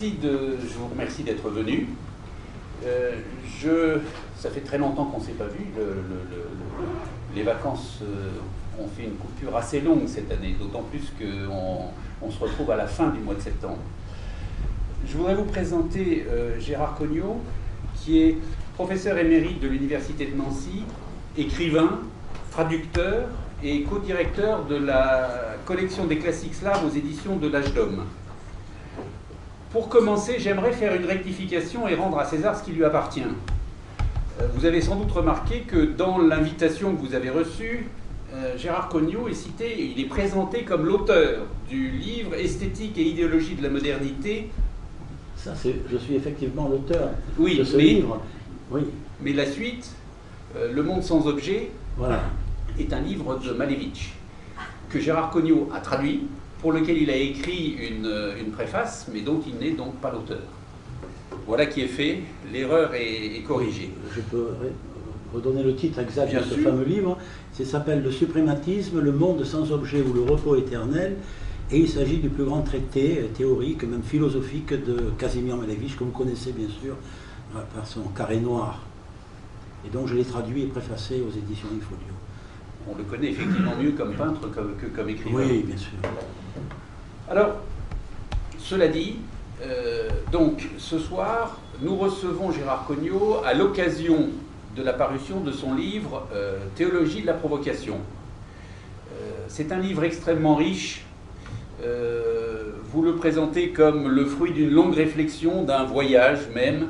Je vous remercie d'être venu. Ça fait très longtemps qu'on ne s'est pas vu. Les vacances ont fait une coupure assez longue cette année, d'autant plus qu'on se retrouve à la fin du mois de septembre. Je voudrais vous présenter Gérard Cognot, qui est professeur émérite de l'Université de Nancy, écrivain, traducteur et co-directeur de la collection des classiques slaves aux éditions de l'Âge d'Homme. Pour commencer, j'aimerais faire une rectification et rendre à César ce qui lui appartient. Vous avez sans doute remarqué que dans l'invitation que vous avez reçue, Gérard Cognot est cité, il est présenté comme l'auteur du livre Esthétique et idéologie de la modernité. Ça, je suis effectivement l'auteur de ce livre. Oui. Mais la suite, Le monde sans objet, voilà, est un livre de Malevich que Gérard Cognot a traduit, pour lequel il a écrit une préface, mais dont il n'est donc pas l'auteur. Voilà qui est fait, l'erreur est corrigée. Je peux redonner le titre exact de ce fameux livre. Ça s'appelle « Le suprématisme, le monde sans objet ou le repos éternel ». Et il s'agit du plus grand traité théorique, même philosophique, de Casimir Malevich, que vous connaissez bien sûr par son Carré noir. Et donc je l'ai traduit et préfacé aux éditions Ifolio. On le connaît effectivement mieux comme peintre que comme écrivain. Oui, bien sûr. Alors, cela dit, donc ce soir, nous recevons Gérard Cognot à l'occasion de la parution de son livre Théologie de la provocation. C'est un livre extrêmement riche. Vous le présentez comme le fruit d'une longue réflexion, d'un voyage même,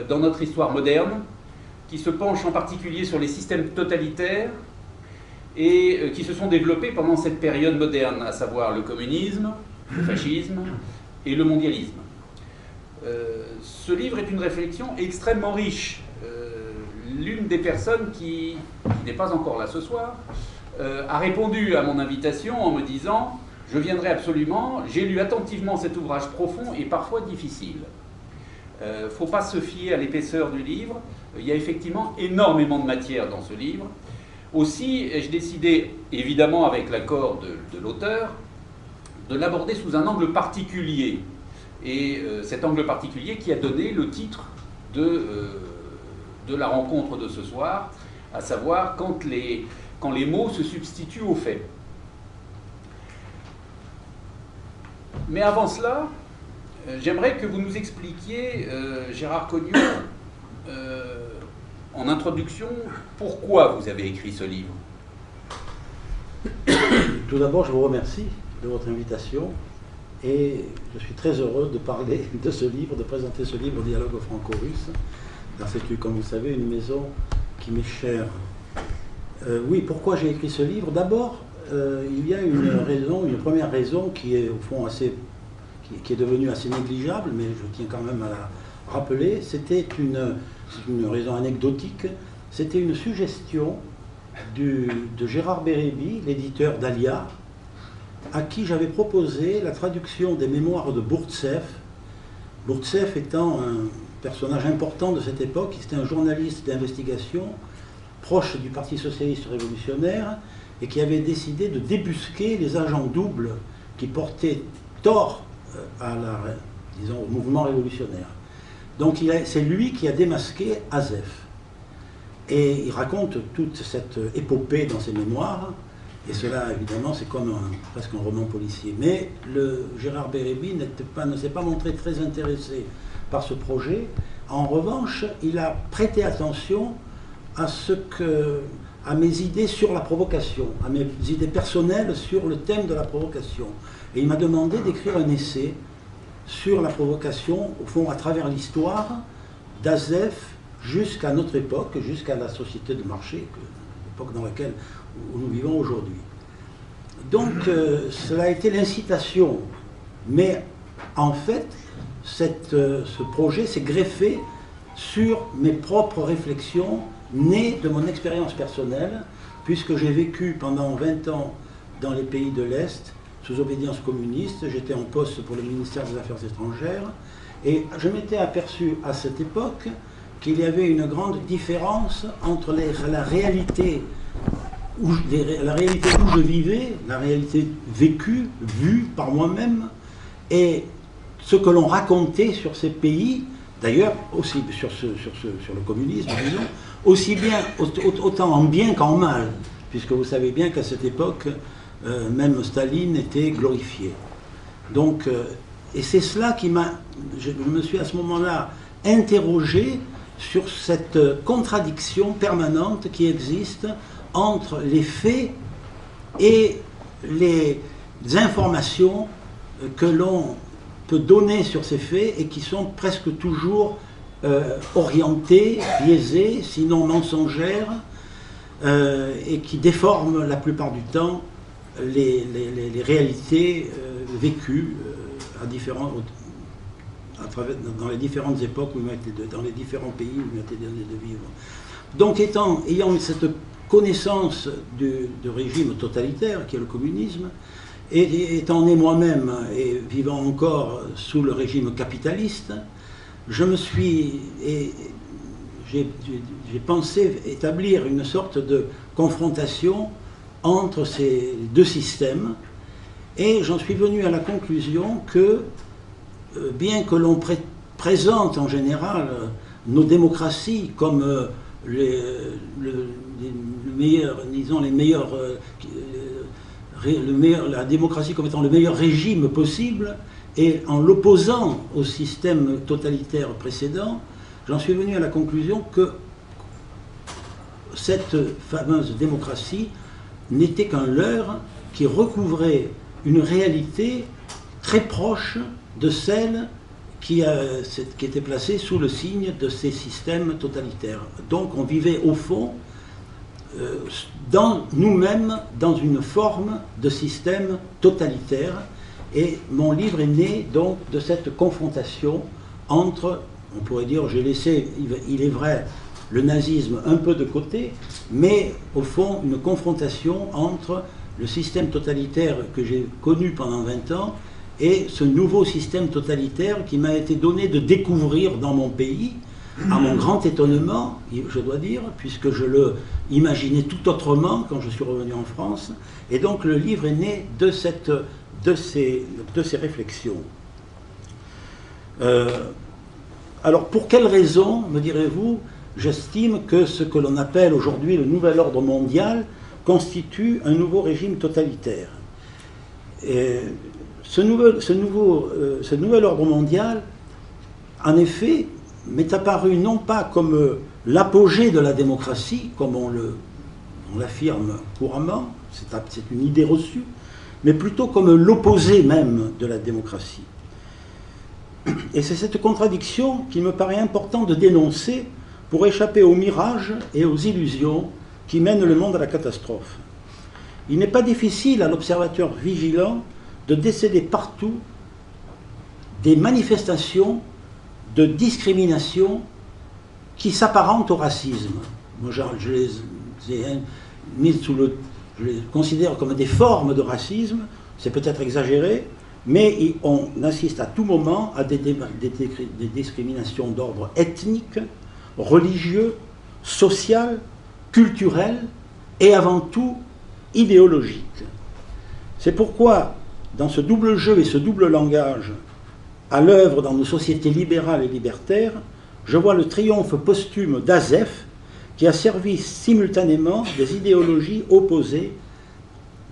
dans notre histoire moderne, qui se penche en particulier sur les systèmes totalitaires et qui se sont développés pendant cette période moderne, à savoir le communisme, le fascisme et le mondialisme. Ce livre est une réflexion extrêmement riche. L'une des personnes qui n'est pas encore là ce soir a répondu à mon invitation en me disant « Je viendrai absolument, j'ai lu attentivement cet ouvrage profond et parfois difficile. » Il ne faut pas se fier à l'épaisseur du livre. Il y a effectivement énormément de matière dans ce livre. Aussi, ai-je décidé, évidemment avec l'accord de l'auteur, de l'aborder sous un angle particulier. Et cet angle particulier qui a donné le titre de la rencontre de ce soir, à savoir quand les mots se substituent aux faits. Mais avant cela, j'aimerais que vous nous expliquiez, Gérard Cognot, en introduction, pourquoi vous avez écrit ce livre. Tout d'abord, je vous remercie de votre invitation et je suis très heureux de parler de ce livre, de présenter ce livre au Dialogue franco-russe, car c'est, comme vous savez, une maison qui m'est chère. Oui, pourquoi j'ai écrit ce livre? D'abord, il y a une première raison qui est au fond qui est devenue assez négligeable, mais je tiens quand même à la rappeler. C'était une raison anecdotique. C'était une suggestion de Gérard Bérébi, l'éditeur d'Alia, à qui j'avais proposé la traduction des mémoires de Bourtsev. Bourtsev étant un personnage important de cette époque, c'était un journaliste d'investigation proche du Parti socialiste révolutionnaire et qui avait décidé de débusquer les agents doubles qui portaient tort au mouvement révolutionnaire. Donc c'est lui qui a démasqué Azef. Et il raconte toute cette épopée dans ses mémoires, et cela évidemment c'est comme presque un roman policier. Mais Gérard Bérébi ne s'est pas montré très intéressé par ce projet. En revanche, il a prêté attention à mes idées sur la provocation, à mes idées personnelles sur le thème de la provocation. Et il m'a demandé d'écrire un essai sur la provocation, au fond, à travers l'histoire d'Azef jusqu'à notre époque, jusqu'à la société de marché, l'époque dans laquelle nous vivons aujourd'hui. Donc, cela a été l'incitation. Mais, en fait, ce projet s'est greffé sur mes propres réflexions nées de mon expérience personnelle, puisque j'ai vécu pendant 20 ans dans les pays de l'Est, sous obédience communiste. J'étais en poste pour le ministère des Affaires étrangères, et je m'étais aperçu à cette époque qu'il y avait une grande différence entre la réalité où je vivais, la réalité vécue, vue par moi-même, et ce que l'on racontait sur ces pays, d'ailleurs, aussi sur le communisme, disons, aussi bien, autant en bien qu'en mal, puisque vous savez bien qu'à cette époque, même Staline était glorifié. Donc, et c'est cela qui m'a... Je me suis à ce moment-là interrogé sur cette contradiction permanente qui existe entre les faits et les informations que l'on peut donner sur ces faits et qui sont presque toujours orientées, biaisées, sinon mensongères, et qui déforment la plupart du temps les réalités vécues dans les différentes époques, dans les différents pays où il m'a été donné de vivre. Donc ayant cette connaissance de régime totalitaire qui est le communisme, et étant né moi-même et vivant encore sous le régime capitaliste, j'ai pensé établir une sorte de confrontation entre ces deux systèmes, et j'en suis venu à la conclusion que, bien que l'on présente en général nos démocraties comme la démocratie comme étant le meilleur régime possible, et en l'opposant au système totalitaire précédent, j'en suis venu à la conclusion que cette fameuse démocratie n'était qu'un leurre qui recouvrait une réalité très proche de celle qui était placée sous le signe de ces systèmes totalitaires. Donc on vivait au fond nous-mêmes dans une forme de système totalitaire, et mon livre est né donc de cette confrontation entre, on pourrait dire, j'ai laissé, il est vrai, le nazisme un peu de côté, mais au fond une confrontation entre le système totalitaire que j'ai connu pendant 20 ans et ce nouveau système totalitaire qui m'a été donné de découvrir dans mon pays, à mon grand étonnement, je dois dire, puisque je le imaginais tout autrement quand je suis revenu en France. Et donc le livre est né de ces réflexions. Alors pour quelles raisons, me direz-vous, j'estime que ce que l'on appelle aujourd'hui le nouvel ordre mondial constitue un nouveau régime totalitaire. Et ce nouvel ordre mondial, en effet, m'est apparu non pas comme l'apogée de la démocratie, comme on l'affirme couramment, c'est une idée reçue, mais plutôt comme l'opposé même de la démocratie. Et c'est cette contradiction qu'il me paraît important de dénoncer pour échapper aux mirages et aux illusions qui mènent le monde à la catastrophe. Il n'est pas difficile à l'observateur vigilant de déceler partout des manifestations de discrimination qui s'apparentent au racisme. Moi, je les considère comme des formes de racisme, c'est peut-être exagéré, mais on assiste à tout moment à des discriminations d'ordre ethnique, religieux, social, culturel et avant tout idéologique. C'est pourquoi, dans ce double jeu et ce double langage à l'œuvre dans nos sociétés libérales et libertaires, je vois le triomphe posthume d'Azef, qui a servi simultanément des idéologies opposées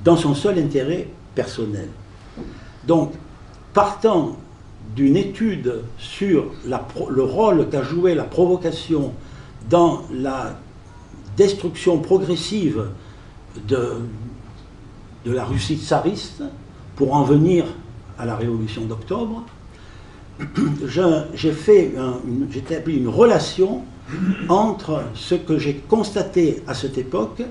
dans son seul intérêt personnel. Donc, partant d'une étude sur le rôle qu'a joué la provocation dans la destruction progressive de la Russie tsariste, pour en venir à la Révolution d'octobre, j'ai établi une relation entre ce que j'ai constaté à cette époque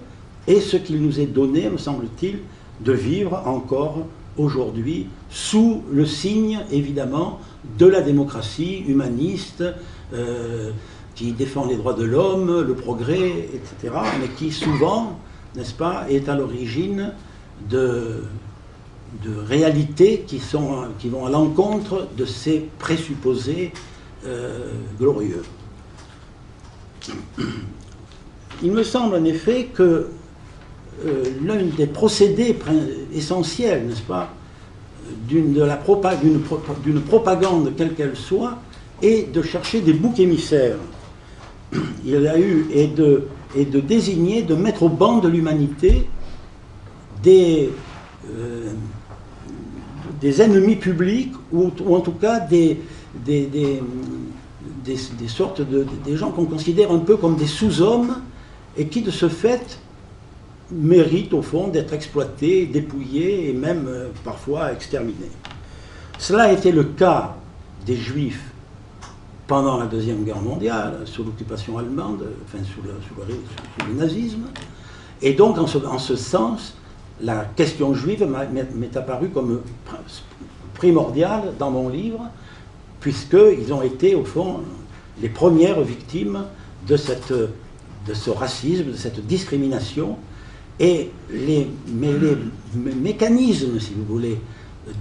et ce qu'il nous est donné, me semble-t-il, de vivre encore aujourd'hui sous le signe, évidemment, de la démocratie humaniste qui défend les droits de l'homme, le progrès, etc., mais qui souvent, n'est-ce pas, est à l'origine de réalités qui vont à l'encontre de ces présupposés glorieux. Il me semble en effet que l'un des procédés essentiels, n'est-ce pas, d'une propagande quelle qu'elle soit, et de chercher des boucs émissaires. Il y a eu, et de désigner, de mettre au banc de l'humanité des ennemis publics, ou en tout cas des sortes des gens qu'on considère un peu comme des sous-hommes, et qui de ce fait méritent au fond d'être exploités, dépouillés et même parfois exterminés. Cela a été le cas des Juifs pendant la Deuxième Guerre mondiale, sous l'occupation allemande, enfin sous le nazisme, et donc en ce sens, la question juive m'est apparue comme primordiale dans mon livre, puisqu'ils ont été au fond les premières victimes de ce racisme, de cette discrimination, et les mécanismes, si vous voulez,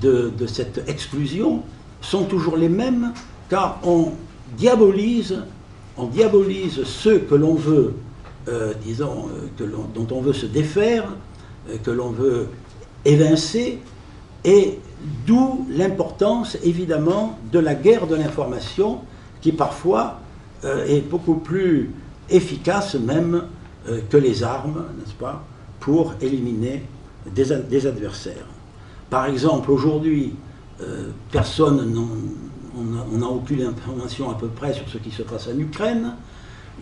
de cette exclusion sont toujours les mêmes, car on diabolise ceux que l'on veut, dont on veut se défaire, que l'on veut évincer, et d'où l'importance évidemment de la guerre de l'information, qui parfois est beaucoup plus efficace même que les armes, n'est-ce pas, pour éliminer des adversaires. Par exemple, aujourd'hui, on n'a aucune information à peu près sur ce qui se passe en Ukraine,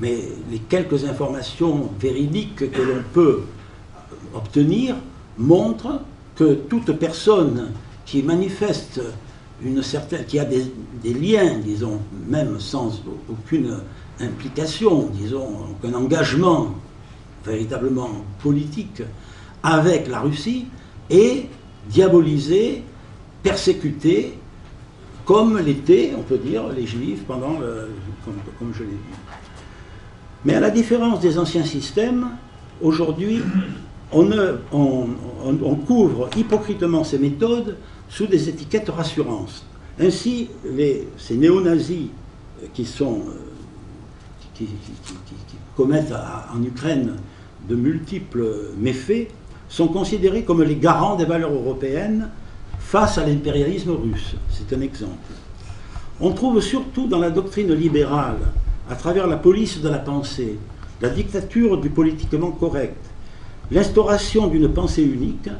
mais les quelques informations véridiques que l'on peut obtenir montrent que toute personne qui manifeste qui a des liens, disons, même sans aucune implication, disons, aucun engagement véritablement politique avec la Russie, est diabolisé, persécuté, comme l'étaient, on peut dire, les Juifs pendant comme je l'ai dit. Mais à la différence des anciens systèmes, aujourd'hui, on couvre hypocritement ces méthodes sous des étiquettes rassurantes. Ainsi, ces néo-nazis qui commettent en Ukraine de multiples méfaits sont considérés comme les garants des valeurs européennes face à l'impérialisme russe. C'est un exemple. On trouve surtout dans la doctrine libérale, à travers la police de la pensée, la dictature du politiquement correct, l'instauration d'une pensée unique,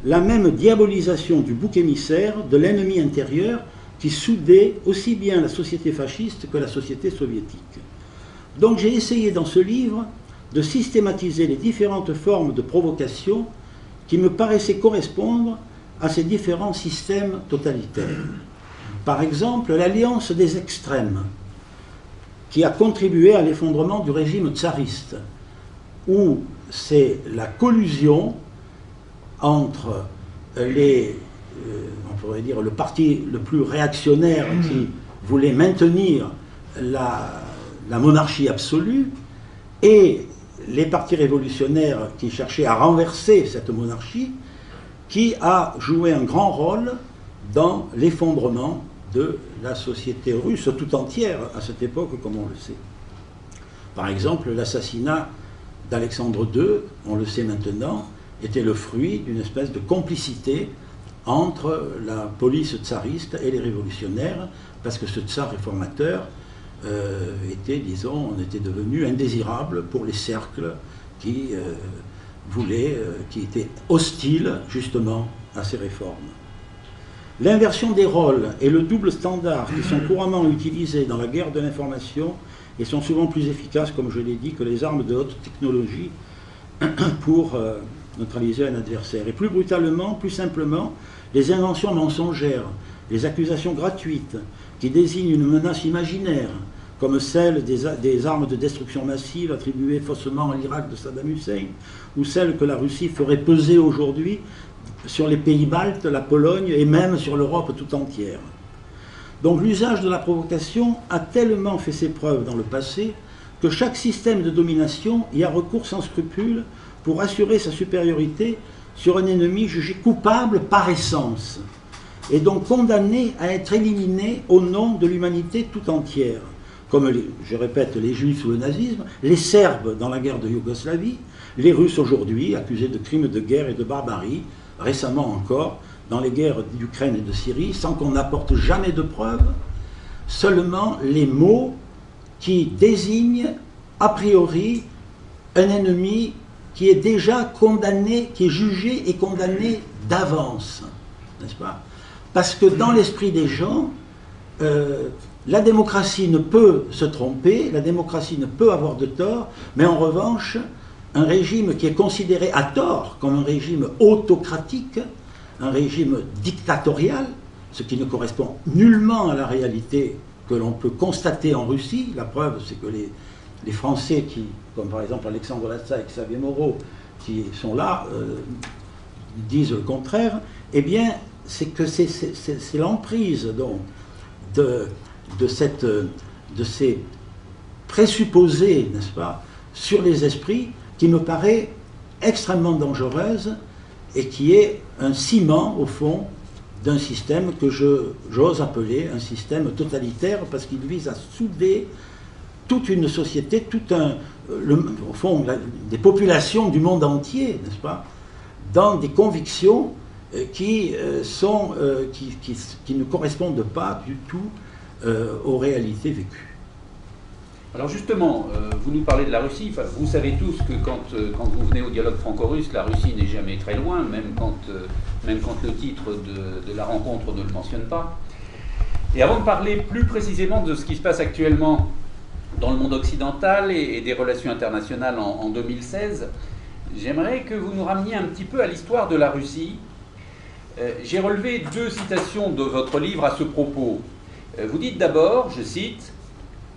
la même diabolisation du bouc émissaire, de l'ennemi intérieur qui soudait aussi bien la société fasciste que la société soviétique. Donc j'ai essayé dans ce livre de systématiser les différentes formes de provocation qui me paraissaient correspondre à ces différents systèmes totalitaires. Par exemple, l'alliance des extrêmes, qui a contribué à l'effondrement du régime tsariste, où c'est la collusion entre on pourrait dire, le parti le plus réactionnaire qui voulait maintenir la monarchie absolue et les partis révolutionnaires qui cherchaient à renverser cette monarchie, qui a joué un grand rôle dans l'effondrement de la société russe tout entière à cette époque, comme on le sait. Par exemple, l'assassinat d'Alexandre II, on le sait maintenant, était le fruit d'une espèce de complicité entre la police tsariste et les révolutionnaires, parce que ce tsar réformateur était devenu indésirable pour les cercles qui étaient hostiles justement à ces réformes. L'inversion des rôles et le double standard qui sont couramment utilisés dans la guerre de l'information et sont souvent plus efficaces, comme je l'ai dit, que les armes de haute technologie pour neutraliser un adversaire. Et plus brutalement, plus simplement, les inventions mensongères, les accusations gratuites qui désignent une menace imaginaire, comme celle des armes de destruction massive attribuées faussement à l'Irak de Saddam Hussein, ou celle que la Russie ferait peser aujourd'hui sur les pays baltes, la Pologne et même sur l'Europe tout entière. Donc l'usage de la provocation a tellement fait ses preuves dans le passé que chaque système de domination y a recours sans scrupule pour assurer sa supériorité sur un ennemi jugé coupable par essence et donc condamné à être éliminé au nom de l'humanité tout entière, comme, je répète, les Juifs sous le nazisme, les Serbes dans la guerre de Yougoslavie, les Russes aujourd'hui accusés de crimes de guerre et de barbarie, récemment encore dans les guerres d'Ukraine et de Syrie sans qu'on n'apporte jamais de preuves, seulement les mots qui désignent a priori un ennemi qui est déjà condamné, qui est jugé et condamné d'avance, n'est-ce pas? Parce que dans l'esprit des gens, la démocratie ne peut se tromper, la démocratie ne peut avoir de tort, mais en revanche, un régime qui est considéré à tort comme un régime autocratique, un régime dictatorial, ce qui ne correspond nullement à la réalité que l'on peut constater en Russie. La preuve, c'est que les Français, comme par exemple Alexandre Lassa et Xavier Moreau, qui sont là, disent le contraire, eh bien, c'est que c'est l'emprise donc de ces présupposés, n'est-ce pas, sur les esprits, qui me paraît extrêmement dangereuse et qui est un ciment, au fond, d'un système que j'ose appeler un système totalitaire, parce qu'il vise à souder toute une société, au fond, des populations du monde entier, n'est-ce pas, dans des convictions qui ne correspondent pas du tout aux réalités vécues. Alors justement, vous nous parlez de la Russie. Enfin, vous savez tous que quand vous venez au dialogue franco-russe, la Russie n'est jamais très loin, même quand le titre de la rencontre ne le mentionne pas. Et avant de parler plus précisément de ce qui se passe actuellement dans le monde occidental et des relations internationales en 2016, j'aimerais que vous nous rameniez un petit peu à l'histoire de la Russie. J'ai relevé 2 citations de votre livre à ce propos. Vous dites d'abord, je cite,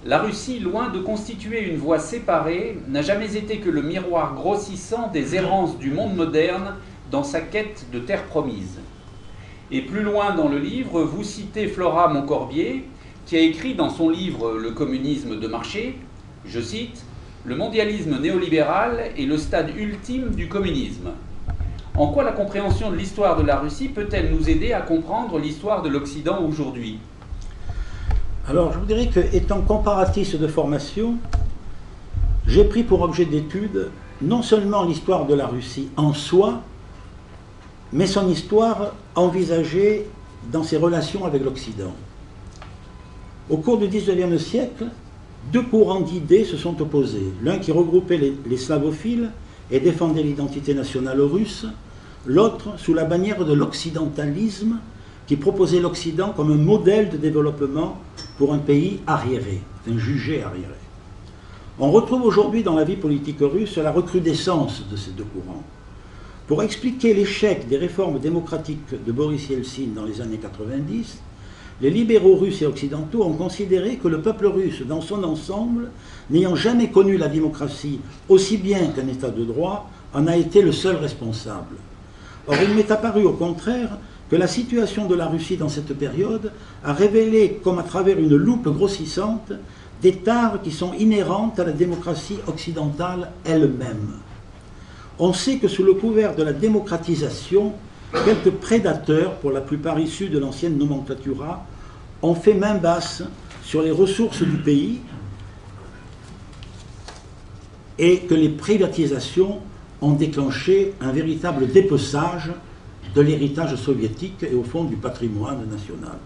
« La Russie, loin de constituer une voie séparée, n'a jamais été que le miroir grossissant des errances du monde moderne dans sa quête de terre promise. » Et plus loin dans le livre, vous citez Flora Moncorbier, qui a écrit dans son livre « Le communisme de marché », je cite, « Le mondialisme néolibéral est le stade ultime du communisme. » En quoi la compréhension de l'histoire de la Russie peut-elle nous aider à comprendre l'histoire de l'Occident aujourd'hui ? Alors, je vous dirais que, étant comparatiste de formation, j'ai pris pour objet d'étude non seulement l'histoire de la Russie en soi, mais son histoire envisagée dans ses relations avec l'Occident. Au cours du XIXe siècle, 2 courants d'idées se sont opposés. L'un qui regroupait les slavophiles et défendait l'identité nationale russe, l'autre sous la bannière de l'occidentalisme, qui proposait l'Occident comme un modèle de développement pour un pays arriéré, un jugé arriéré. On retrouve aujourd'hui dans la vie politique russe la recrudescence de ces 2 courants. Pour expliquer l'échec des réformes démocratiques de Boris Yeltsin dans les années 90, les libéraux russes et occidentaux ont considéré que le peuple russe, dans son ensemble, n'ayant jamais connu la démocratie aussi bien qu'un État de droit, en a été le seul responsable. Or, il m'est apparu au contraire que la situation de la Russie dans cette période a révélé, comme à travers une loupe grossissante, des tares qui sont inhérentes à la démocratie occidentale elle-même. On sait que sous le couvert de la démocratisation, quelques prédateurs, pour la plupart issus de l'ancienne nomenclatura, ont fait main basse sur les ressources du pays et que les privatisations ont déclenché un véritable dépeçage de l'héritage soviétique et au fond du patrimoine national.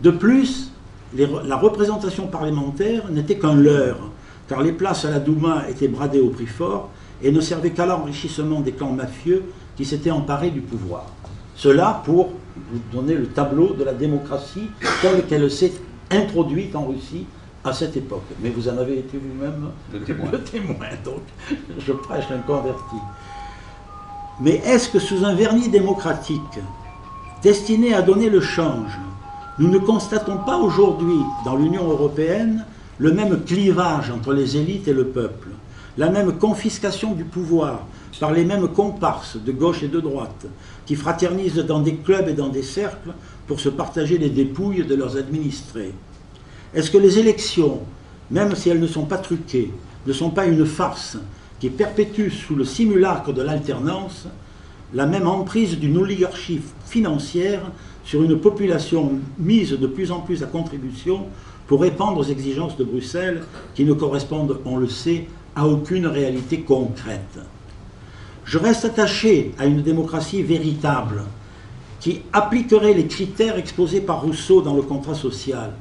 De plus, la représentation parlementaire n'était qu'un leurre, car les places à la Douma étaient bradées au prix fort et ne servaient qu'à l'enrichissement des clans mafieux qui s'étaient emparés du pouvoir. Cela pour vous donner le tableau de la démocratie telle qu'elle s'est introduite en Russie à cette époque. Mais vous en avez été vous-même le témoin, donc je prêche un converti. Mais est-ce que sous un vernis démocratique, destiné à donner le change, nous ne constatons pas aujourd'hui dans l'Union européenne le même clivage entre les élites et le peuple, la même confiscation du pouvoir par les mêmes comparses de gauche et de droite, qui fraternisent dans des clubs et dans des cercles pour se partager les dépouilles de leurs administrés? Est-ce que les élections, même si elles ne sont pas truquées, ne sont pas une farce qui perpétue sous le simulacre de l'alternance la même emprise d'une oligarchie financière sur une population mise de plus en plus à contribution pour répondre aux exigences de Bruxelles qui ne correspondent, on le sait, à aucune réalité concrète? Je reste attaché à une démocratie véritable qui appliquerait les critères exposés par Rousseau dans le contrat social,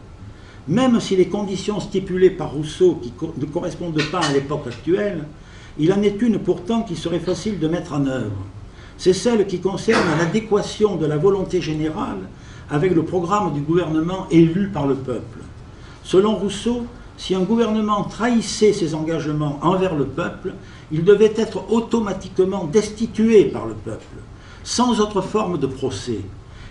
même si les conditions stipulées par Rousseau ne correspondent pas à l'époque actuelle, il en est une pourtant qui serait facile de mettre en œuvre. C'est celle qui concerne l'adéquation de la volonté générale avec le programme du gouvernement élu par le peuple. Selon Rousseau, si un gouvernement trahissait ses engagements envers le peuple, il devait être automatiquement destitué par le peuple, sans autre forme de procès.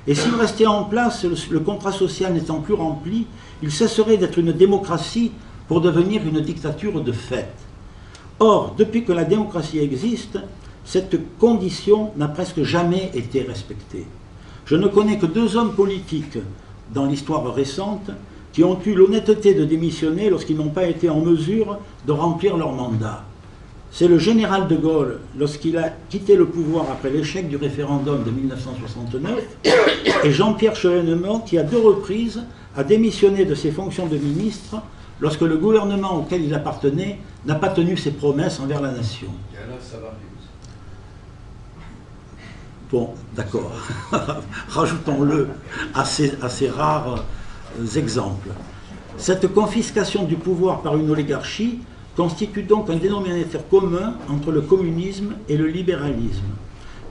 Et s'il restait en place, le contrat social n'étant plus rempli, il cesserait d'être une démocratie pour devenir une dictature de fait. Or, depuis que la démocratie existe, cette condition n'a presque jamais été respectée. Je ne connais que 2 hommes politiques dans l'histoire récente qui ont eu l'honnêteté de démissionner lorsqu'ils n'ont pas été en mesure de remplir leur mandat. C'est le général de Gaulle, lorsqu'il a quitté le pouvoir après l'échec du référendum de 1969, et Jean-Pierre Chevènement qui, à 2 reprises, a démissionné de ses fonctions de ministre lorsque le gouvernement auquel il appartenait n'a pas tenu ses promesses envers la nation. Et alors, ça va. Bon, d'accord. Rajoutons-le à ces rares exemples. Cette confiscation du pouvoir par une oligarchie constitue donc un dénominateur commun entre le communisme et le libéralisme.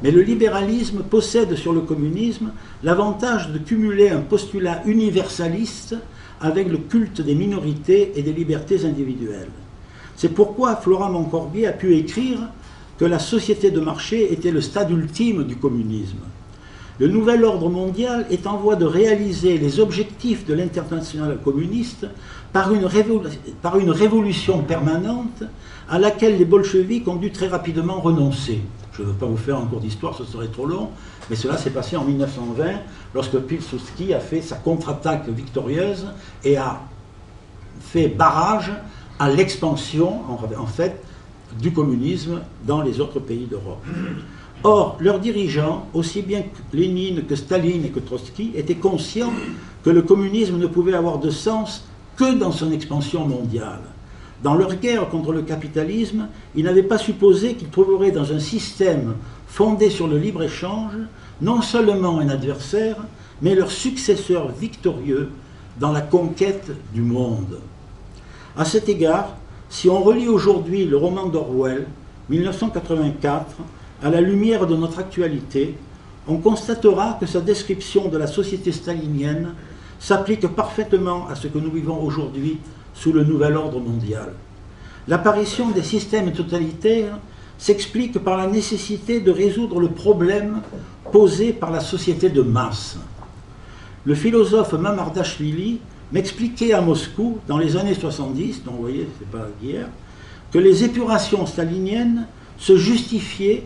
Mais le libéralisme possède sur le communisme l'avantage de cumuler un postulat universaliste avec le culte des minorités et des libertés individuelles. C'est pourquoi Florent Moncorbier a pu écrire que la société de marché était le stade ultime du communisme. Le nouvel ordre mondial est en voie de réaliser les objectifs de l'internationale communiste par une révolution permanente à laquelle les bolcheviks ont dû très rapidement renoncer. Je ne veux pas vous faire un cours d'histoire, ce serait trop long, mais cela s'est passé en 1920, lorsque Pilsudski a fait sa contre-attaque victorieuse et a fait barrage à l'expansion, en fait, du communisme dans les autres pays d'Europe. Or, leurs dirigeants, aussi bien que Lénine, que Staline et que Trotsky, étaient conscients que le communisme ne pouvait avoir de sens que dans son expansion mondiale. Dans leur guerre contre le capitalisme, ils n'avaient pas supposé qu'ils trouveraient dans un système fondé sur le libre-échange non seulement un adversaire, mais leur successeur victorieux dans la conquête du monde. À cet égard, si on relit aujourd'hui le roman d'Orwell, 1984, à la lumière de notre actualité, on constatera que sa description de la société stalinienne s'applique parfaitement à ce que nous vivons aujourd'hui sous le nouvel ordre mondial. L'apparition des systèmes totalitaires s'explique par la nécessité de résoudre le problème posé par la société de masse. Le philosophe Mamardashvili m'expliquait à Moscou, dans les années 70, donc vous voyez, c'est pas hier, que les épurations staliniennes se justifiaient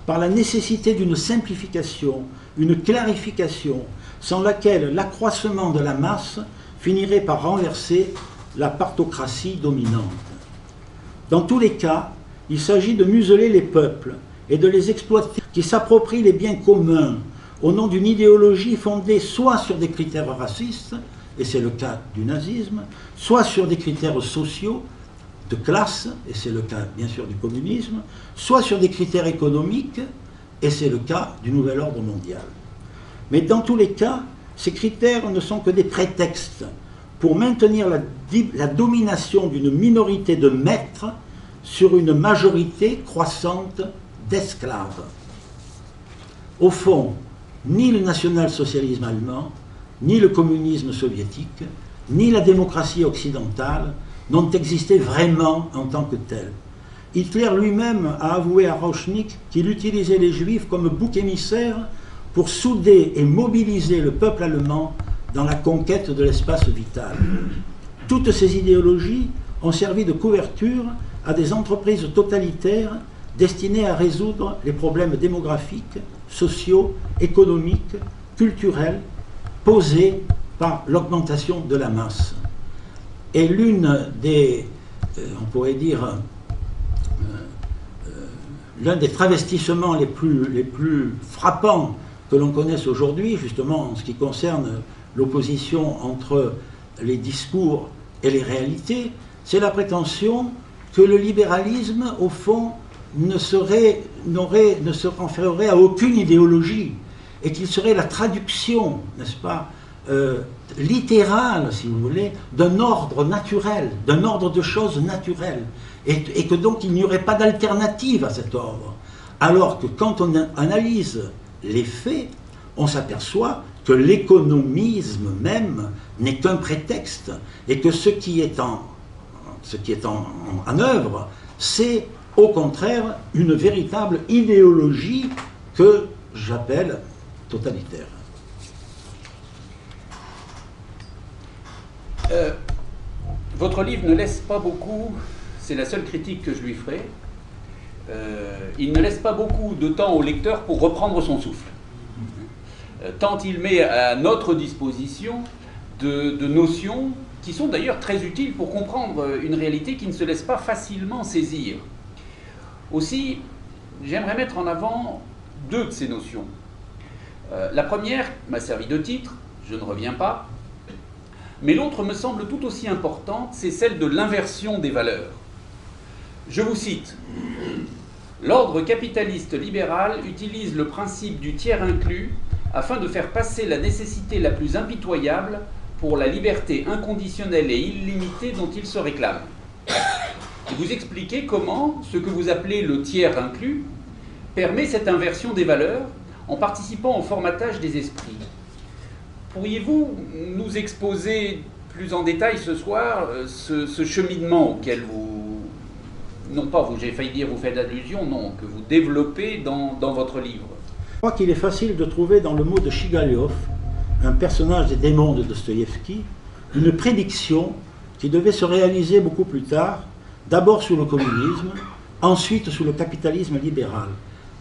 par la nécessité d'une simplification, une clarification, sans laquelle l'accroissement de la masse finirait par renverser la partocratie dominante. Dans tous les cas, il s'agit de museler les peuples et de les exploiter, qui s'approprient les biens communs au nom d'une idéologie fondée soit sur des critères racistes, et c'est le cas du nazisme, soit sur des critères sociaux, de classe, et c'est le cas bien sûr du communisme, soit sur des critères économiques, et c'est le cas du nouvel ordre mondial. Mais dans tous les cas, ces critères ne sont que des prétextes pour maintenir la domination d'une minorité de maîtres sur une majorité croissante d'esclaves. Au fond, ni le national-socialisme allemand, ni le communisme soviétique, ni la démocratie occidentale n'ont existé vraiment en tant que tels. Hitler lui-même a avoué à Rauschning qu'il utilisait les Juifs comme bouc émissaire pour souder et mobiliser le peuple allemand dans la conquête de l'espace vital. Toutes ces idéologies ont servi de couverture à des entreprises totalitaires destinées à résoudre les problèmes démographiques, sociaux, économiques, culturels, posés par l'augmentation de la masse. Et l'une des, on pourrait dire, l'un des travestissements les plus frappants que l'on connaisse aujourd'hui, justement en ce qui concerne l'opposition entre les discours et les réalités, c'est la prétention que le libéralisme, au fond, ne se renfermerait à aucune idéologie, et qu'il serait la traduction, n'est-ce pas, littérale, si vous voulez, d'un ordre naturel, d'un ordre de choses naturelles, et que donc il n'y aurait pas d'alternative à cet ordre. Alors que quand on analyse les faits, on s'aperçoit que l'économisme même n'est qu'un prétexte, et que ce qui est en œuvre, c'est au contraire une véritable idéologie que j'appelle totalitaire. Votre livre ne laisse pas beaucoup, c'est la seule critique que je lui ferai, il ne laisse pas beaucoup de temps au lecteur pour reprendre son souffle. Tant il met à notre disposition de notions qui sont d'ailleurs très utiles pour comprendre une réalité qui ne se laisse pas facilement saisir. Aussi, j'aimerais mettre en avant deux de ces notions. La première m'a servi de titre, je ne reviens pas, mais l'autre me semble tout aussi importante, c'est celle de l'inversion des valeurs. Je vous cite. L'ordre capitaliste libéral utilise le principe du tiers inclus afin de faire passer la nécessité la plus impitoyable pour la liberté inconditionnelle et illimitée dont il se réclame. Et vous expliquez comment ce que vous appelez le tiers inclus permet cette inversion des valeurs en participant au formatage des esprits. Pourriez-vous nous exposer plus en détail ce soir ce cheminement auquel vous, non pas vous, j'ai failli dire vous faites allusion, non, que vous développez dans votre livre? Je crois qu'il est facile de trouver dans le mot de Chigaliov, un personnage des démons de Dostoïevski, une prédiction qui devait se réaliser beaucoup plus tard, d'abord sous le communisme, ensuite sous le capitalisme libéral.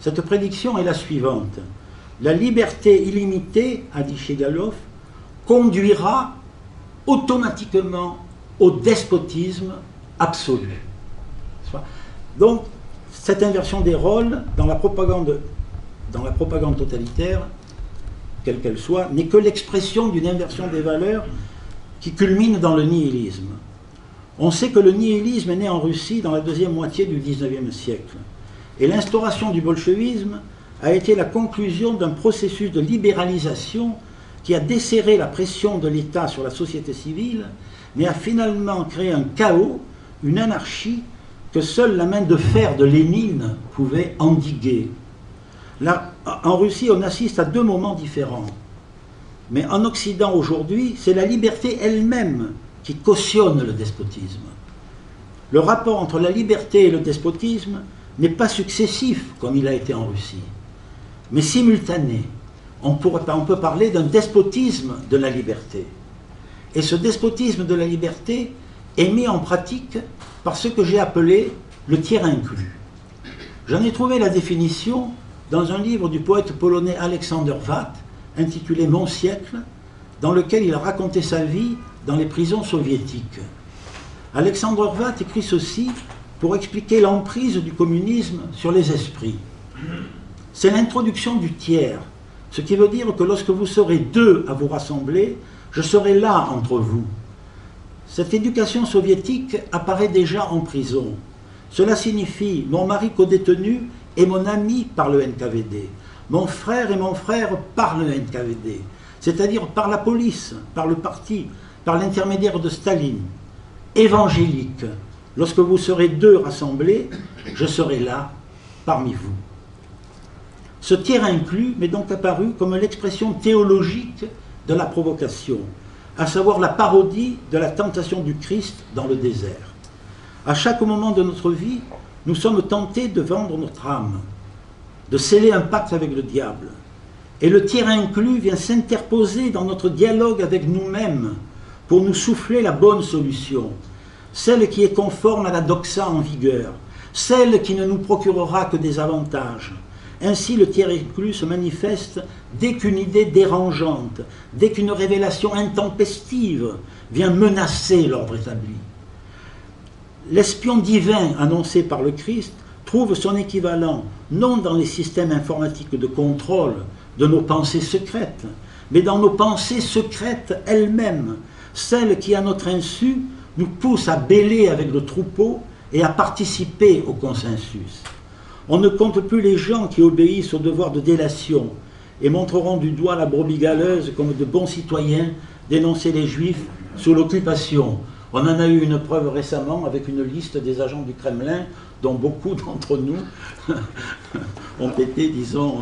Cette prédiction est la suivante. La liberté illimitée, a dit Chigaliov, conduira automatiquement au despotisme absolu. Donc, cette inversion des rôles dans la propagande totalitaire, quelle qu'elle soit, n'est que l'expression d'une inversion des valeurs qui culmine dans le nihilisme. On sait que le nihilisme est né en Russie dans la deuxième moitié du XIXe siècle. Et l'instauration du bolchevisme a été la conclusion d'un processus de libéralisation qui a desserré la pression de l'État sur la société civile, mais a finalement créé un chaos, une anarchie que seule la main de fer de Lénine pouvait endiguer. Là, en Russie, on assiste à deux moments différents. Mais en Occident, aujourd'hui, c'est la liberté elle-même qui cautionne le despotisme. Le rapport entre la liberté et le despotisme n'est pas successif, comme il a été en Russie, mais simultané. On peut parler d'un despotisme de la liberté. Et ce despotisme de la liberté est mis en pratique par ce que j'ai appelé le tiers inclus. J'en ai trouvé la définition dans un livre du poète polonais Alexander Watt, intitulé « Mon siècle », dans lequel il racontait sa vie dans les prisons soviétiques. Alexander Watt écrit ceci pour expliquer l'emprise du communisme sur les esprits. C'est l'introduction du tiers, ce qui veut dire que lorsque vous serez deux à vous rassembler, je serai là entre vous. Cette éducation soviétique apparaît déjà en prison. Cela signifie mon mari codétenu et mon ami par le NKVD, mon frère et mon frère par le NKVD, c'est-à-dire par la police, par le parti, par l'intermédiaire de Staline. Évangélique, lorsque vous serez deux rassemblés, je serai là parmi vous. Ce tiers inclus m'est donc apparu comme l'expression théologique de la provocation, à savoir la parodie de la tentation du Christ dans le désert. À chaque moment de notre vie, nous sommes tentés de vendre notre âme, de sceller un pacte avec le diable. Et le tiers inclus vient s'interposer dans notre dialogue avec nous-mêmes pour nous souffler la bonne solution, celle qui est conforme à la doxa en vigueur, celle qui ne nous procurera que des avantages. Ainsi, le tiers inclus se manifeste dès qu'une idée dérangeante, dès qu'une révélation intempestive vient menacer l'ordre établi. L'espion divin annoncé par le Christ trouve son équivalent non dans les systèmes informatiques de contrôle de nos pensées secrètes, mais dans nos pensées secrètes elles-mêmes, celles qui, à notre insu, nous poussent à bêler avec le troupeau et à participer au consensus. On ne compte plus les gens qui obéissent au devoir de délation et montreront du doigt la brebis galeuse comme de bons citoyens dénoncer les Juifs sous l'occupation. On en a eu une preuve récemment avec une liste des agents du Kremlin dont beaucoup d'entre nous ont été, disons,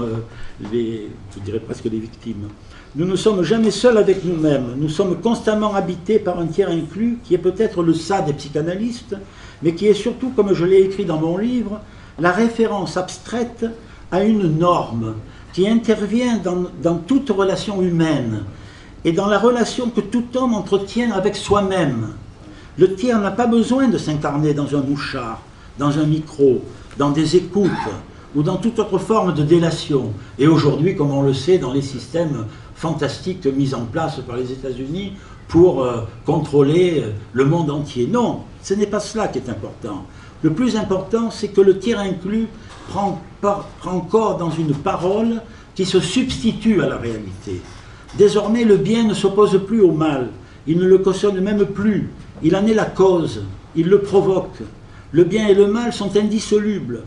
je dirais presque les victimes. Nous ne sommes jamais seuls avec nous-mêmes, nous sommes constamment habités par un tiers inclus qui est peut-être le ça des psychanalystes, mais qui est surtout, comme je l'ai écrit dans mon livre, la référence abstraite à une norme qui intervient dans toute relation humaine et dans la relation que tout homme entretient avec soi-même. Le tiers n'a pas besoin de s'incarner dans un mouchard, dans un micro, dans des écoutes ou dans toute autre forme de délation. Et aujourd'hui, comme on le sait, dans les systèmes fantastiques mis en place par les États-Unis pour contrôler le monde entier. Non, ce n'est pas cela qui est important. Le plus important, c'est que le tiers inclus prend corps dans une parole qui se substitue à la réalité. Désormais, le bien ne s'oppose plus au mal, il ne le cautionne même plus, il en est la cause, il le provoque. Le bien et le mal sont indissolubles.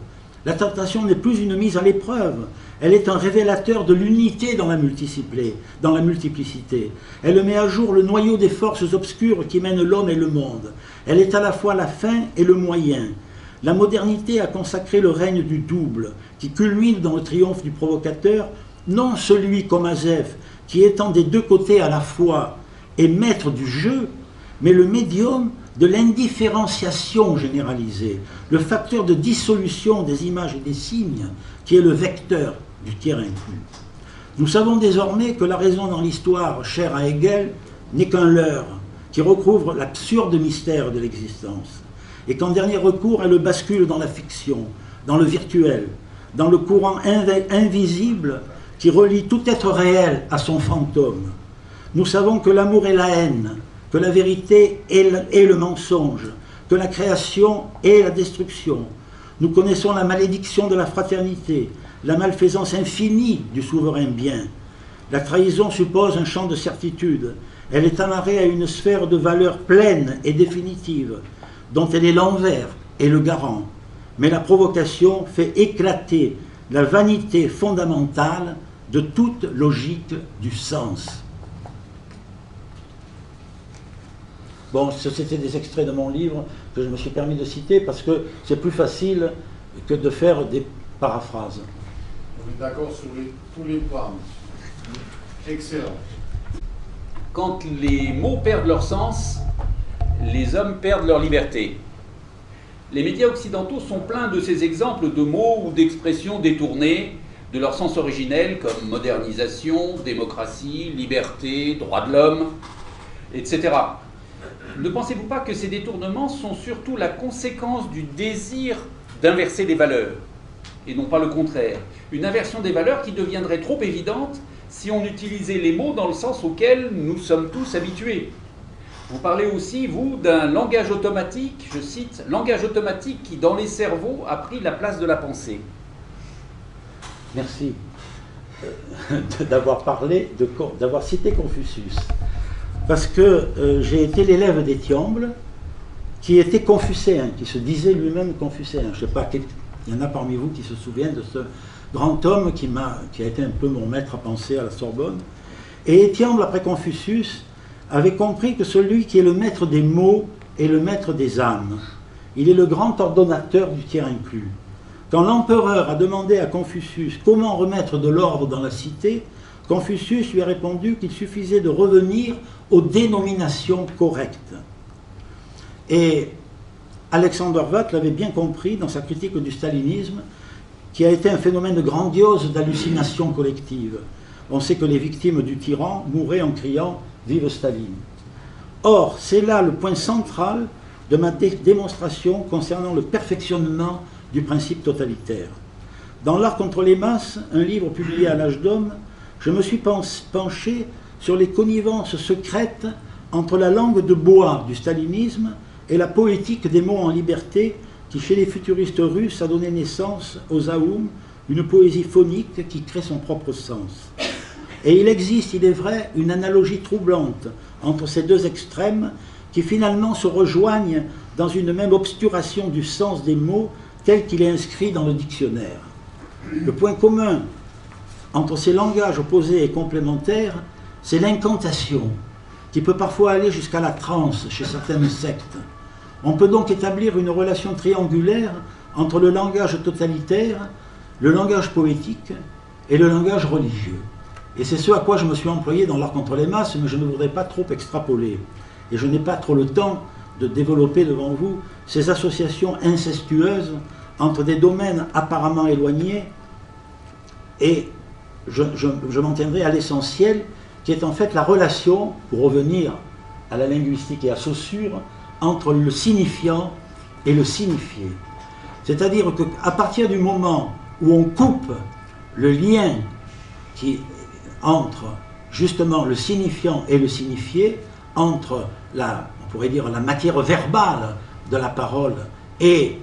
La tentation n'est plus une mise à l'épreuve, elle est un révélateur de l'unité dans la multiplicité. Elle met à jour le noyau des forces obscures qui mènent l'homme et le monde. Elle est à la fois la fin et le moyen. La modernité a consacré le règne du double, qui culmine dans le triomphe du provocateur, non celui comme Azef, qui étant des deux côtés à la fois et maître du jeu, mais le médium de l'indifférenciation généralisée, le facteur de dissolution des images et des signes, qui est le vecteur du tiers inclus. Nous savons désormais que la raison dans l'histoire chère à Hegel n'est qu'un leurre, qui recouvre l'absurde mystère de l'existence, et qu'en dernier recours, elle bascule dans la fiction, dans le virtuel, dans le courant invisible qui relie tout être réel à son fantôme. Nous savons que l'amour est la haine, que la vérité est le mensonge, que la création est la destruction. Nous connaissons la malédiction de la fraternité, la malfaisance infinie du souverain bien. La trahison suppose un champ de certitude. Elle est amarrée à une sphère de valeurs pleine et définitive, dont elle est l'envers et le garant. Mais la provocation fait éclater la vanité fondamentale de toute logique du sens. Bon, c'était des extraits de mon livre que je me suis permis de citer parce que c'est plus facile que de faire des paraphrases. On est d'accord sur tous les points, monsieur. Excellent. Quand les mots perdent leur sens, les hommes perdent leur liberté. Les médias occidentaux sont pleins de ces exemples de mots ou d'expressions détournées de leur sens originel, comme modernisation, démocratie, liberté, droit de l'homme, etc. Ne pensez-vous pas que ces détournements sont surtout la conséquence du désir d'inverser les valeurs, et non pas le contraire? Une inversion des valeurs qui deviendrait trop évidente si on utilisait les mots dans le sens auquel nous sommes tous habitués. Vous parlez aussi, vous, d'un langage automatique, je cite, « langage automatique qui, dans les cerveaux, a pris la place de la pensée ». Merci d'avoir d'avoir cité Confucius. Parce que j'ai été l'élève d'Étiamble, qui était confucéen, qui se disait lui-même confucéen. Je ne sais pas, il y en a parmi vous qui se souviennent de ce grand homme qui a été un peu mon maître à penser à la Sorbonne. Et Étiamble, après Confucius, avait compris que celui qui est le maître des mots est le maître des âmes. Il est le grand ordonnateur du tiers inclus. Quand l'empereur a demandé à Confucius comment remettre de l'ordre dans la cité, Confucius lui a répondu qu'il suffisait de revenir aux dénominations correctes. Et Alexander Watt l'avait bien compris dans sa critique du stalinisme, qui a été un phénomène grandiose d'hallucination collective. On sait que les victimes du tyran mouraient en criant « Vive Staline ». Or, c'est là le point central de ma démonstration concernant le perfectionnement du principe totalitaire. Dans L'Art contre les masses, un livre publié à l'âge d'homme, je me suis penché sur les connivences secrètes entre la langue de bois du stalinisme et la poétique des mots en liberté qui, chez les futuristes russes, a donné naissance aux Zaoum, une poésie phonique qui crée son propre sens. Et il existe, il est vrai, une analogie troublante entre ces deux extrêmes qui finalement se rejoignent dans une même obturation du sens des mots tel qu'il est inscrit dans le dictionnaire. Le point commun entre ces langages opposés et complémentaires, c'est l'incantation, qui peut parfois aller jusqu'à la transe chez certaines sectes. On peut donc établir une relation triangulaire entre le langage totalitaire, le langage poétique et le langage religieux. Et c'est ce à quoi je me suis employé dans l'art contre les masses, mais je ne voudrais pas trop extrapoler. Et je n'ai pas trop le temps de développer devant vous ces associations incestueuses entre des domaines apparemment éloignés, et je m'en tiendrai à l'essentiel, qui est en fait la relation, pour revenir à la linguistique et à Saussure, entre le signifiant et le signifié. C'est-à-dire qu'à partir du moment où on coupe le lien entre justement le signifiant et le signifié, entre on pourrait dire la matière verbale de la parole et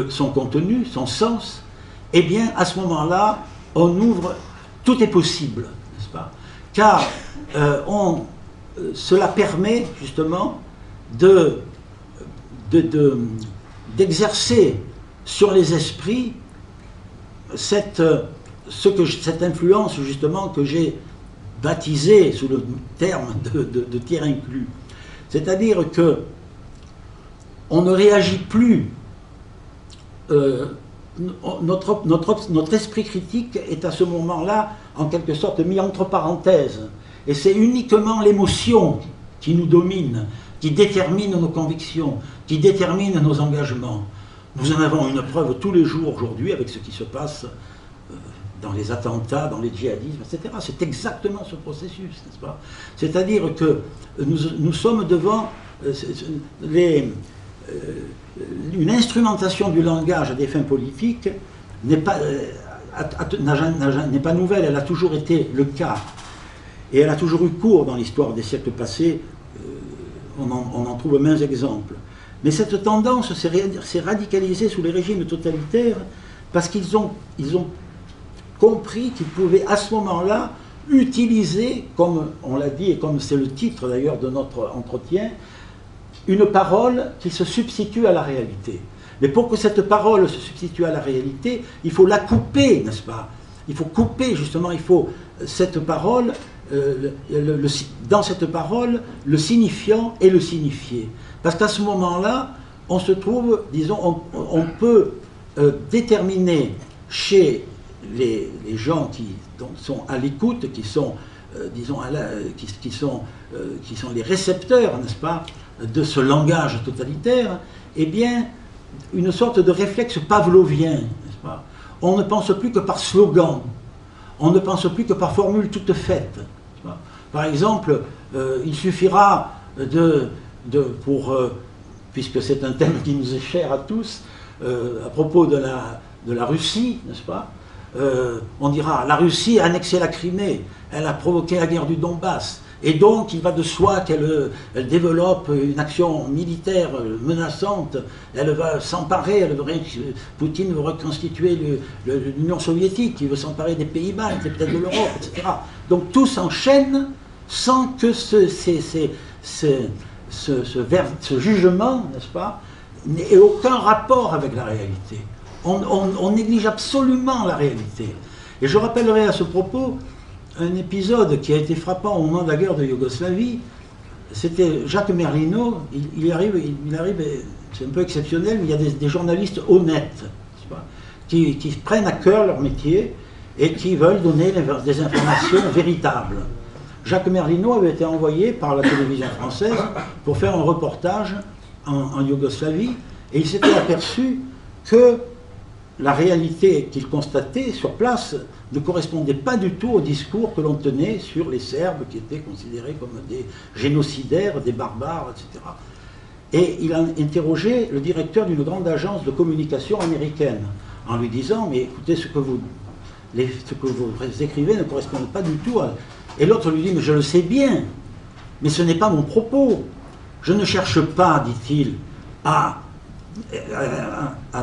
son contenu, son sens, eh bien à ce moment-là, on ouvre, tout est possible, n'est-ce pas? Car cela permet justement d'exercer sur les esprits cette influence justement que j'ai baptisée sous le terme de tiers inclus. C'est-à-dire que on ne réagit plus, notre esprit critique est à ce moment-là en quelque sorte mis entre parenthèses, et c'est uniquement l'émotion qui nous domine, qui détermine nos convictions, qui détermine nos engagements. Nous en avons une preuve tous les jours aujourd'hui avec ce qui se passe dans les attentats, dans les djihadismes, etc. C'est exactement ce processus, n'est-ce pas? C'est-à-dire que nous sommes devant une instrumentation du langage à des fins politiques n'est pas nouvelle, elle a toujours été le cas. Et elle a toujours eu cours dans l'histoire des siècles passés, on en trouve maints exemples. Mais cette tendance s'est radicalisée sous les régimes totalitaires parce qu'ils ont compris qu'ils pouvaient à ce moment-là utiliser, comme on l'a dit et comme c'est le titre d'ailleurs de notre entretien, une parole qui se substitue à la réalité. Mais pour que cette parole se substitue à la réalité, il faut la couper, n'est-ce pas? Il faut couper justement, cette parole, dans cette parole, le signifiant et le signifié. Parce qu'à ce moment-là, on se trouve, disons, on peut déterminer chez les gens qui sont à l'écoute, qui sont, disons, qui sont les récepteurs, n'est-ce pas, de ce langage totalitaire, eh bien, une sorte de réflexe pavlovien, n'est-ce pas? On ne pense plus que par slogan, on ne pense plus que par formule toute faite. N'est-ce pas? Par exemple, il suffira puisque c'est un thème qui nous est cher à tous, à propos de la Russie, n'est-ce pas? On dira, la Russie a annexé la Crimée, elle a provoqué la guerre du Donbass, et donc il va de soi qu'elle développe une action militaire menaçante, elle va s'emparer, Poutine veut reconstituer l'Union soviétique, il veut s'emparer des Pays-Bas, peut-être de l'Europe, etc. Donc tout s'enchaîne sans que ce jugement, n'est-ce pas, n'ait aucun rapport avec la réalité. On néglige absolument la réalité. Et je rappellerai à ce propos un épisode qui a été frappant au moment de la guerre de Yougoslavie. C'était Jacques Merlino. Il arrive, c'est un peu exceptionnel, mais il y a des journalistes honnêtes, n'est-ce pas, qui prennent à cœur leur métier et qui veulent donner des informations véritables. Jacques Merlino avait été envoyé par la télévision française pour faire un reportage en Yougoslavie, et il s'était aperçu que la réalité qu'il constatait sur place ne correspondait pas du tout au discours que l'on tenait sur les Serbes qui étaient considérés comme des génocidaires, des barbares, etc. Et il a interrogé le directeur d'une grande agence de communication américaine en lui disant « Mais écoutez, ce que vous écrivez ne correspond pas du tout à... » Et l'autre lui dit « Mais je le sais bien, mais ce n'est pas mon propos. Je ne cherche pas, dit-il, à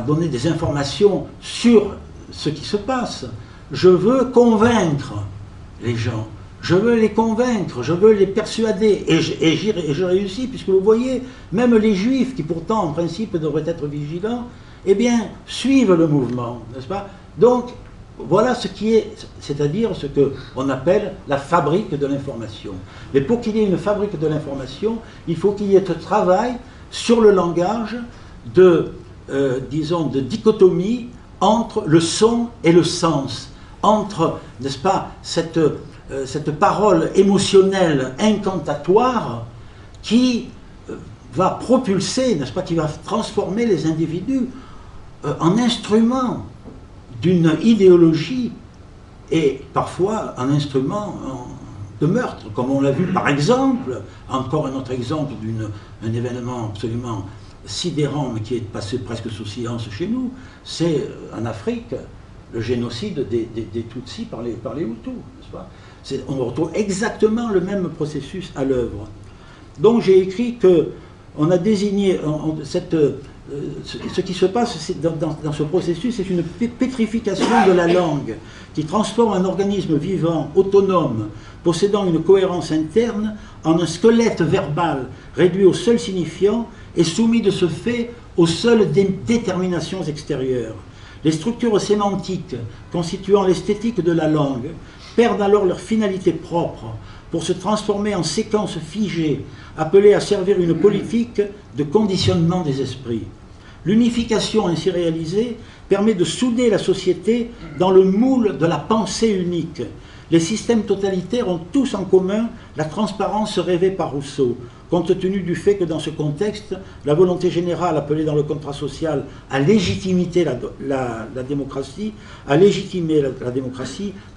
donner des informations sur ce qui se passe. Je veux convaincre les gens. Je veux les convaincre, je veux les persuader. Et je réussis, puisque vous voyez, même les Juifs, qui pourtant, en principe, devraient être vigilants, eh bien, suivent le mouvement, n'est-ce pas? Donc, voilà ce qui est, c'est-à-dire ce qu'on appelle la fabrique de l'information. Mais pour qu'il y ait une fabrique de l'information, il faut qu'il y ait un travail sur le langage disons, de dichotomie entre le son et le sens, entre, n'est-ce pas, cette parole émotionnelle incantatoire qui va propulser, n'est-ce pas, qui va transformer les individus en instruments d'une idéologie et parfois un instrument de meurtre, comme on l'a vu par exemple, encore un autre exemple d'un événement absolument sidérant mais qui est passé presque sous silence chez nous, c'est en Afrique le génocide des Tutsis par les Hutus, n'est-ce pas? On retrouve exactement le même processus à l'œuvre. Donc j'ai écrit que on a désigné ce qui se passe dans ce processus, c'est une pétrification de la langue qui transforme un organisme vivant, autonome, possédant une cohérence interne, en un squelette verbal réduit au seul signifiant et soumis de ce fait aux seules déterminations extérieures. Les structures sémantiques constituant l'esthétique de la langue perdent alors leur finalité propre pour se transformer en séquences figées, appelées à servir une politique de conditionnement des esprits. L'unification ainsi réalisée permet de souder la société dans le moule de la pensée unique. Les systèmes totalitaires ont tous en commun la transparence rêvée par Rousseau, compte tenu du fait que dans ce contexte, la volonté générale appelée dans le contrat social à légitimer la démocratie,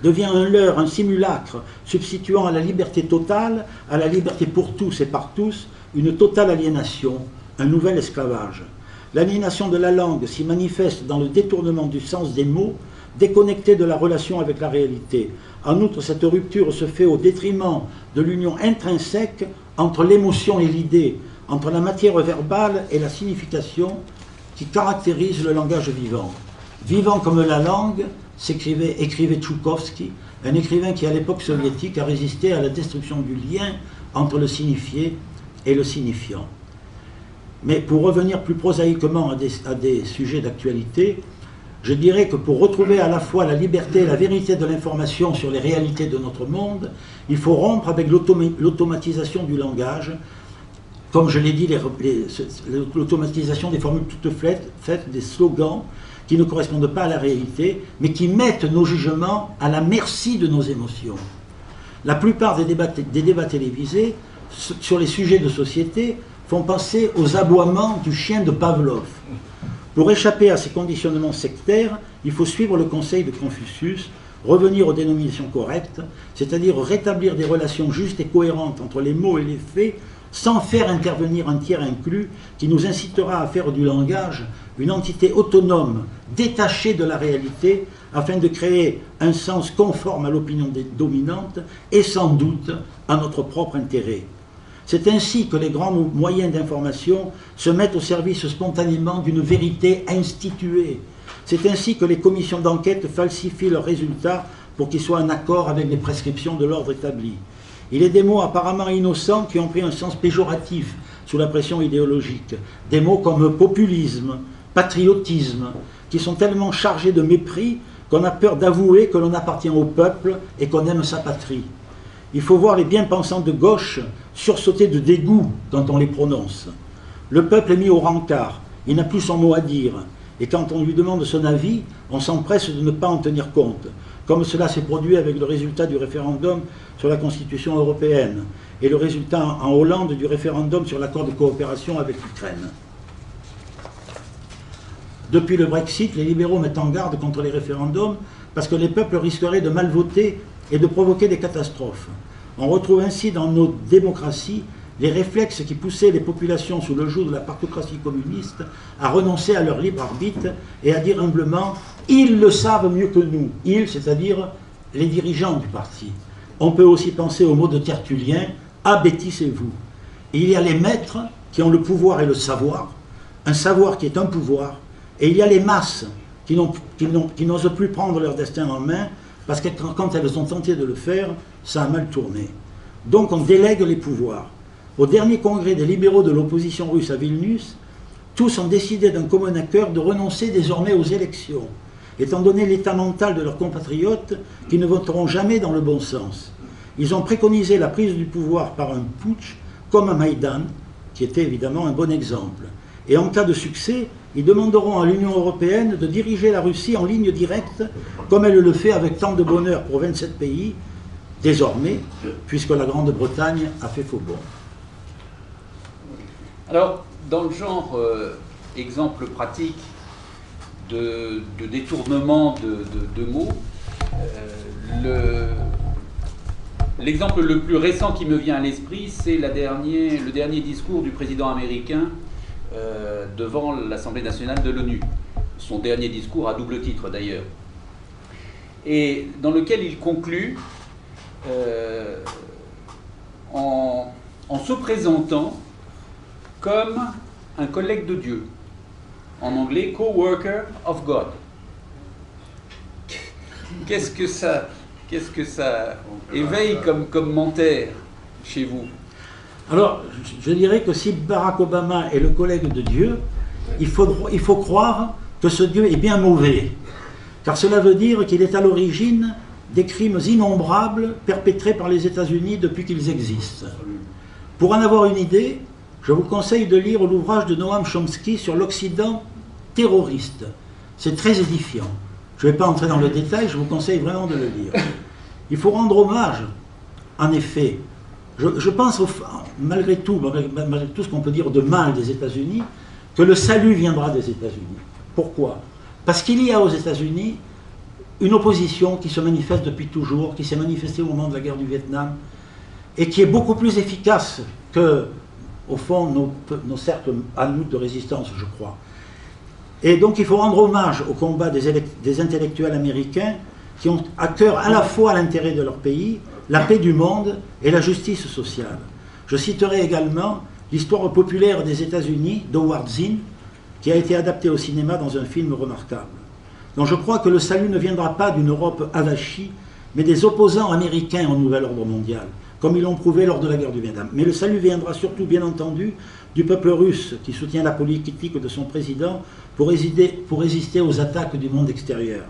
devient un leurre, un simulacre, substituant à la liberté totale, à la liberté pour tous et par tous, une totale aliénation, un nouvel esclavage. L'aliénation de la langue s'y manifeste dans le détournement du sens des mots, déconnecté de la relation avec la réalité. En outre, cette rupture se fait au détriment de l'union intrinsèque entre l'émotion et l'idée, entre la matière verbale et la signification qui caractérise le langage vivant. Vivant comme la langue, écrivait Tchoukowski, un écrivain qui à l'époque soviétique a résisté à la destruction du lien entre le signifié et le signifiant. Mais pour revenir plus prosaïquement à des sujets d'actualité, je dirais que pour retrouver à la fois la liberté et la vérité de l'information sur les réalités de notre monde, il faut rompre avec l'automatisation du langage, comme je l'ai dit, l'automatisation des formules toutes faites, des slogans qui ne correspondent pas à la réalité, mais qui mettent nos jugements à la merci de nos émotions. La plupart des débats télévisés sur les sujets de société font penser aux aboiements du chien de Pavlov. Pour échapper à ces conditionnements sectaires, il faut suivre le conseil de Confucius, revenir aux dénominations correctes, c'est-à-dire rétablir des relations justes et cohérentes entre les mots et les faits, sans faire intervenir un tiers inclus qui nous incitera à faire du langage une entité autonome, détachée de la réalité, afin de créer un sens conforme à l'opinion dominante et sans doute à notre propre intérêt. C'est ainsi que les grands moyens d'information se mettent au service spontanément d'une vérité instituée. C'est ainsi que les commissions d'enquête falsifient leurs résultats pour qu'ils soient en accord avec les prescriptions de l'ordre établi. Il est des mots apparemment innocents qui ont pris un sens péjoratif sous la pression idéologique. Des mots comme populisme, patriotisme, qui sont tellement chargés de mépris qu'on a peur d'avouer que l'on appartient au peuple et qu'on aime sa patrie. Il faut voir les bien-pensants de gauche sursauter de dégoût quand on les prononce. Le peuple est mis au rencard, il n'a plus son mot à dire, et quand on lui demande son avis, on s'empresse de ne pas en tenir compte, comme cela s'est produit avec le résultat du référendum sur la Constitution européenne, et le résultat en Hollande du référendum sur l'accord de coopération avec l'Ukraine. Depuis le Brexit, les libéraux mettent en garde contre les référendums parce que les peuples risqueraient de mal voter et de provoquer des catastrophes. On retrouve ainsi dans nos démocraties les réflexes qui poussaient les populations sous le joug de la partocratie communiste à renoncer à leur libre arbitre et à dire humblement « ils le savent mieux que nous », ils, c'est-à-dire les dirigeants du parti. On peut aussi penser au mot de Tertullien « abêtissez-vous ». Il y a les maîtres qui ont le pouvoir et le savoir, un savoir qui est un pouvoir, et il y a les masses qui n'osent plus prendre leur destin en main parce que quand elles ont tenté de le faire, ça a mal tourné. Donc on délègue les pouvoirs. Au dernier congrès des libéraux de l'opposition russe à Vilnius, tous ont décidé d'un commun accord de renoncer désormais aux élections. étant donné l'état mental de leurs compatriotes qui ne voteront jamais dans le bon sens. Ils ont préconisé la prise du pouvoir par un putsch, comme à Maïdan, qui était évidemment un bon exemple. Et en cas de succès, ils demanderont à l'Union européenne de diriger la Russie en ligne directe, comme elle le fait avec tant de bonheur pour 27 pays, désormais, puisque la Grande-Bretagne a fait faux bond. Alors, dans le genre exemple pratique de détournement de mots, l'exemple le plus récent qui me vient à l'esprit, c'est le dernier discours du président américain devant l'Assemblée nationale de l'ONU. Son dernier discours à double titre d'ailleurs. Et dans lequel il conclut en se présentant comme un collègue de Dieu. En anglais, co-worker of God. Qu'est-ce que ça éveille comme commentaire chez vous? Alors, je dirais que si Barack Obama est le collègue de Dieu, il faut croire que ce Dieu est bien mauvais. Car cela veut dire qu'il est à l'origine des crimes innombrables perpétrés par les États-Unis depuis qu'ils existent. Pour en avoir une idée, je vous conseille de lire l'ouvrage de Noam Chomsky sur l'Occident terroriste. C'est très édifiant. Je ne vais pas entrer dans le détail, je vous conseille vraiment de le lire. Il faut rendre hommage, en effet. Je pense, malgré tout ce qu'on peut dire de mal des États-Unis, que le salut viendra des États-Unis. Pourquoi? Parce qu'il y a aux États-Unis une opposition qui se manifeste depuis toujours, qui s'est manifestée au moment de la guerre du Vietnam, et qui est beaucoup plus efficace que, au fond, nos cercles à nous de résistance, je crois. Et donc il faut rendre hommage au combat des intellectuels américains qui ont à cœur à la fois l'intérêt de leur pays, la paix du monde et la justice sociale. Je citerai également l'histoire populaire des États-Unis d'Howard Zinn, qui a été adapté au cinéma dans un film remarquable. Donc je crois que le salut ne viendra pas d'une Europe avachie, mais des opposants américains au nouvel ordre mondial, comme ils l'ont prouvé lors de la guerre du Vietnam. Mais le salut viendra surtout, bien entendu, du peuple russe, qui soutient la politique de son président pour résister aux attaques du monde extérieur.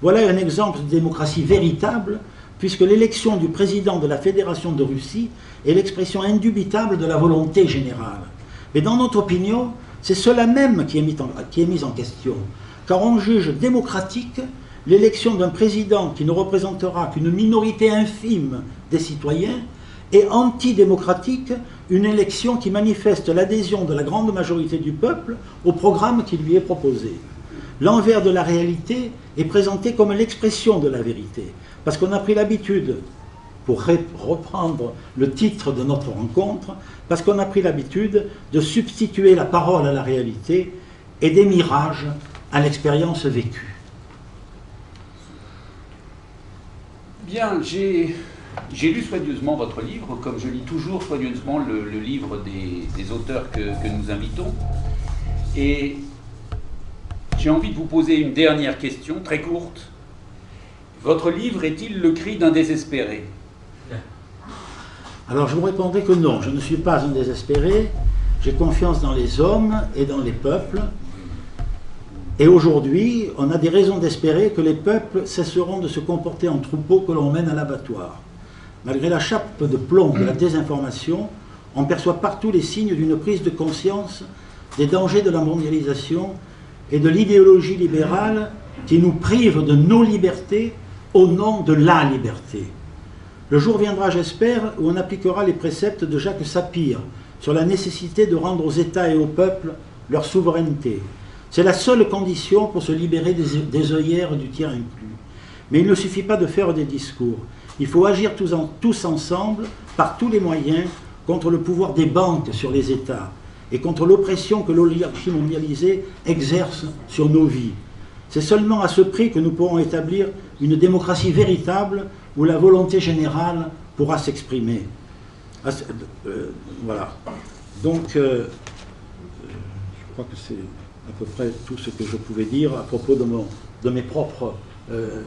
Voilà un exemple de démocratie véritable, puisque l'élection du président de la Fédération de Russie est l'expression indubitable de la volonté générale. Mais dans notre opinion, c'est cela même qui est mis en question, car on juge démocratique l'élection d'un président qui ne représentera qu'une minorité infime des citoyens, et antidémocratique une élection qui manifeste l'adhésion de la grande majorité du peuple au programme qui lui est proposé. L'envers de la réalité est présenté comme l'expression de la vérité, parce qu'on a pris l'habitude, pour reprendre le titre de notre rencontre, parce qu'on a pris l'habitude de substituer la parole à la réalité et des mirages à l'expérience vécue. Bien, j'ai lu soigneusement votre livre, comme je lis toujours soigneusement le livre des auteurs que nous invitons. Et j'ai envie de vous poser une dernière question, très courte. Votre livre est-il le cri d'un désespéré? Alors je vous répondrai que non, je ne suis pas un désespéré. J'ai confiance dans les hommes et dans les peuples. Et aujourd'hui, on a des raisons d'espérer que les peuples cesseront de se comporter en troupeaux que l'on mène à l'abattoir. Malgré la chape de plomb de la désinformation, on perçoit partout les signes d'une prise de conscience des dangers de la mondialisation et de l'idéologie libérale qui nous prive de nos libertés au nom de la liberté. Le jour viendra, j'espère, où on appliquera les préceptes de Jacques Sapir sur la nécessité de rendre aux États et aux peuples leur souveraineté. C'est la seule condition pour se libérer des œillères du tiers inclus. Mais il ne suffit pas de faire des discours. Il faut agir tous ensemble, par tous les moyens, contre le pouvoir des banques sur les États et contre l'oppression que l'oligarchie mondialisée exerce sur nos vies. C'est seulement à ce prix que nous pourrons établir une démocratie véritable où la volonté générale pourra s'exprimer. Voilà. Donc, je crois que c'est à peu près tout ce que je pouvais dire à propos de mes propres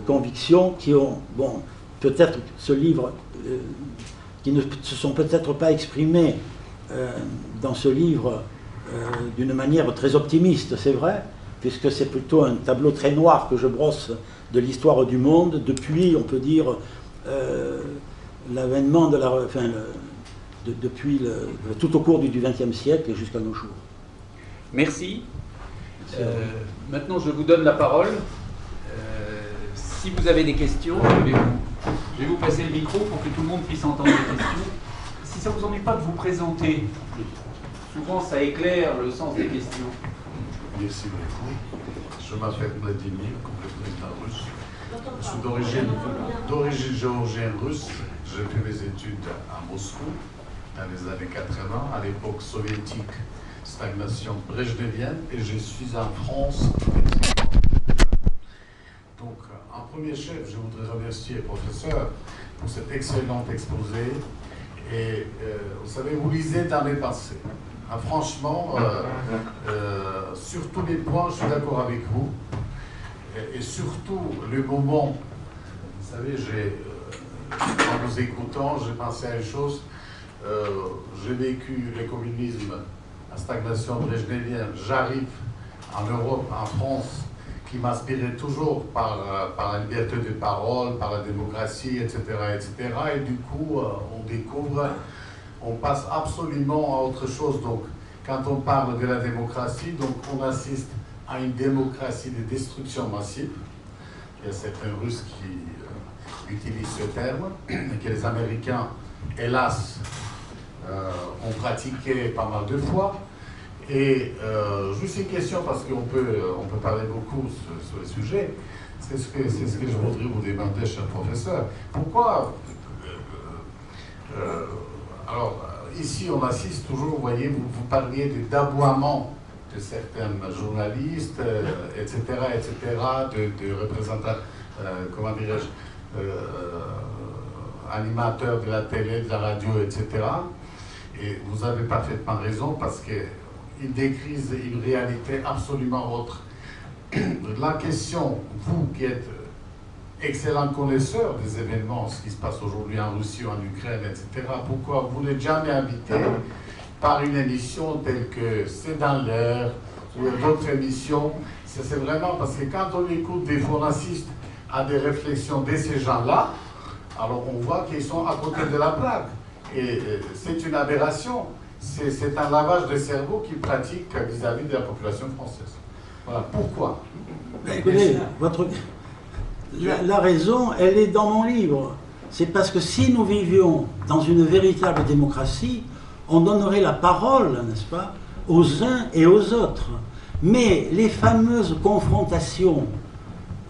convictions qui ont, bon, peut-être ce livre, qui ne se sont peut-être pas exprimées dans ce livre d'une manière très optimiste, c'est vrai, puisque c'est plutôt un tableau très noir que je brosse de l'histoire du monde, depuis, on peut dire, l'avènement de la... Enfin, depuis tout au cours du XXe siècle et jusqu'à nos jours. Merci. Maintenant, je vous donne la parole. Si vous avez des questions, je vais vous passer le micro pour que tout le monde puisse entendre les questions. Si ça ne vous ennuie pas de vous présenter, souvent ça éclaire le sens des questions. Merci beaucoup. Je m'appelle Vladimir, comme le président russe. Je suis d'origine géorgienne russe. J'ai fait mes études à Moscou dans les années 80, à l'époque soviétique, stagnation brejnevienne, et je suis en France. Donc, en premier chef, je voudrais remercier le professeur pour cet excellent exposé. Et vous savez, vous lisez dans les pensées. Ah, franchement, sur tous les points, je suis d'accord avec vous. Et surtout, le moment, vous savez, en vous écoutant, j'ai pensé à une chose. J'ai vécu le communisme, la stagnation brejnevienne. J'arrive en Europe, en France, qui m'inspirait toujours par la liberté de parole, par la démocratie, etc., etc. Et du coup, on découvre, on passe absolument à autre chose. Donc, quand on parle de la démocratie, donc on assiste à une démocratie de destruction massive. Il y a certains Russes qui utilisent ce terme, et que les Américains, hélas, ont pratiqué pas mal de fois. Et juste une question, parce qu'on peut parler beaucoup sur le sujet, c'est ce que je voudrais vous demander, cher professeur. Pourquoi alors, ici, on assiste toujours, vous voyez, vous parliez d'aboiement de certains journalistes, etc., de représentants, comment dirais-je, animateurs de la télé, de la radio, etc. Et vous avez parfaitement raison, parce qu'ils décrivent une réalité absolument autre. La question, vous qui êtes excellent connaisseur des événements, ce qui se passe aujourd'hui en Russie, en Ukraine, etc., pourquoi vous n'êtes jamais invité par une émission telle que C'est dans l'air ou d'autres émissions? C'est vraiment parce que quand on écoute des fois, on assiste à des réflexions de ces gens-là, alors on voit qu'ils sont à côté de la plaque. Et c'est une aberration. C'est un lavage de cerveau qu'ils pratiquent vis-à-vis de la population française. Voilà. Pourquoi? Écoutez, la raison, elle est dans mon livre. C'est parce que si nous vivions dans une véritable démocratie, on donnerait la parole, n'est-ce pas, aux uns et aux autres. Mais les fameuses confrontations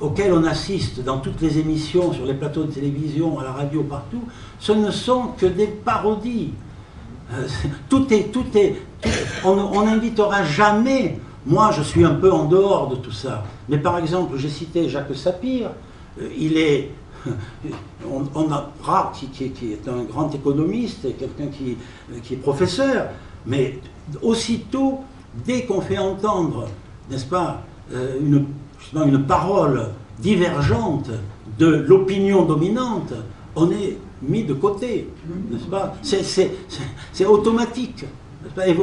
auxquelles on assiste dans toutes les émissions, sur les plateaux de télévision, à la radio, partout, ce ne sont que des parodies. On n'invitera jamais. Moi, je suis un peu en dehors de tout ça. Mais par exemple, j'ai cité Jacques Sapir. On a Rare, qui est un grand économiste, et quelqu'un qui est professeur. Mais aussitôt, dès qu'on fait entendre, n'est-ce pas, une parole divergente de l'opinion dominante, on est mis de côté, n'est-ce pas? C'est automatique. Et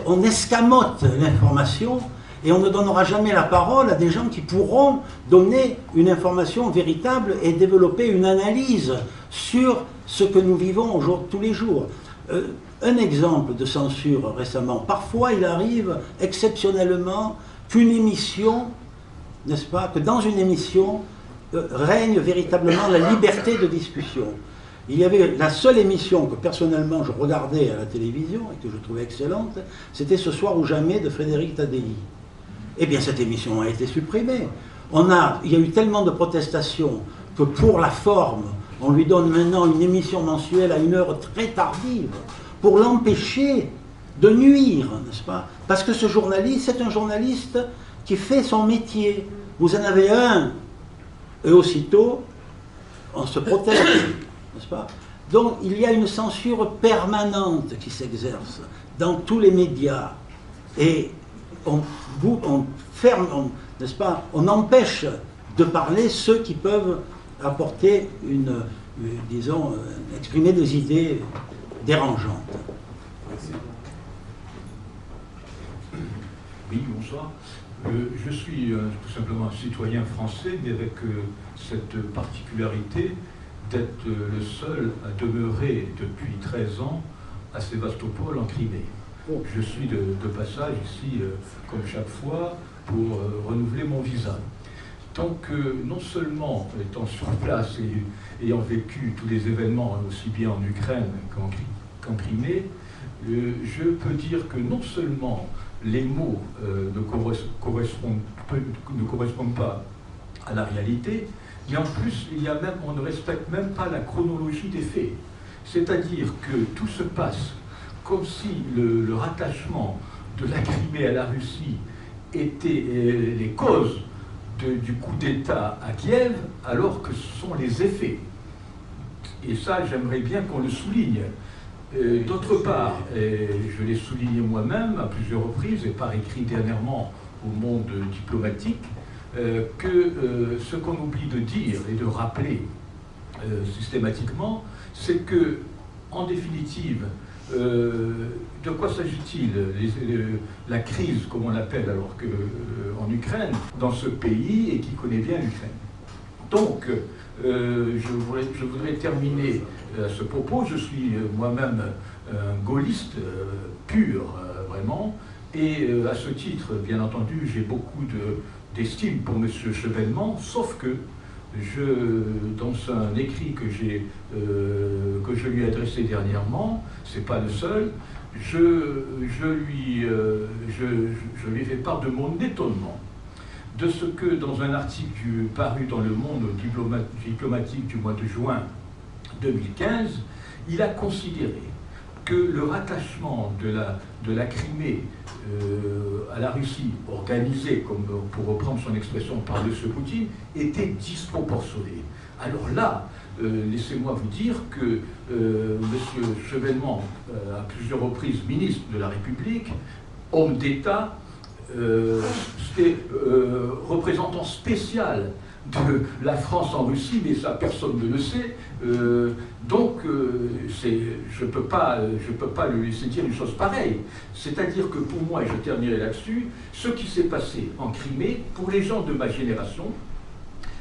on escamote l'information et on ne donnera jamais la parole à des gens qui pourront donner une information véritable et développer une analyse sur ce que nous vivons tous les jours. Un exemple de censure récemment. Parfois, il arrive exceptionnellement qu'une émission, n'est-ce pas, que dans une émission règne véritablement la liberté de discussion. Il y avait la seule émission que personnellement je regardais à la télévision et que je trouvais excellente, c'était Ce soir ou jamais de Frédéric Tadei. Eh bien, cette émission a été supprimée. Il y a eu tellement de protestations que pour la forme, on lui donne maintenant une émission mensuelle à une heure très tardive pour l'empêcher de nuire, n'est-ce pas? Parce que ce journaliste, c'est un journaliste qui fait son métier. Vous en avez un, et aussitôt, on se protège, n'est-ce pas? Donc, il y a une censure permanente qui s'exerce dans tous les médias. Et on ferme, n'est-ce pas? On empêche de parler ceux qui peuvent apporter disons, exprimer des idées dérangeantes. Oui, bonsoir. Je suis tout simplement un citoyen français, mais avec cette particularité d'être le seul à demeurer depuis 13 ans à Sébastopol, en Crimée. Je suis de passage ici, comme chaque fois, pour renouveler mon visa. Donc, non seulement étant sur place et ayant vécu tous les événements, aussi bien en Ukraine qu'en Crimée, je peux dire que non seulement les mots ne correspondent pas à la réalité, mais en plus, on ne respecte même pas la chronologie des faits. C'est-à-dire que tout se passe comme si le rattachement de la Crimée à la Russie était les causes du coup d'État à Kiev, alors que ce sont les effets. Et ça, j'aimerais bien qu'on le souligne. D'autre part, je l'ai souligné moi-même à plusieurs reprises et par écrit dernièrement au monde diplomatique, que ce qu'on oublie de dire et de rappeler systématiquement, c'est que, en définitive, de quoi s'agit-il? La crise, comme on l'appelle alors en Ukraine, dans ce pays et qui connaît bien l'Ukraine. Donc, je voudrais terminer à ce propos. Je suis moi-même un gaulliste pur, vraiment, et à ce titre, bien entendu, j'ai beaucoup d'estime pour M. Chevènement, sauf que dans un écrit que je lui ai adressé dernièrement, c'est pas le seul, je lui ai fait part de mon étonnement de ce que, dans un article paru dans le Monde diplomatique du mois de juin 2015, il a considéré que le rattachement de la Crimée à la Russie, organisée, comme pour reprendre son expression par M. Poutine, était disproportionné. Alors là, laissez-moi vous dire que M. Chevènement, à plusieurs reprises ministre de la République, homme d'État, c'était représentant spécial de la France en Russie, mais ça personne ne le sait. Donc je peux pas lui laisser dire une chose pareille. C'est-à-dire que pour moi, et je terminerai là-dessus, ce qui s'est passé en Crimée, pour les gens de ma génération,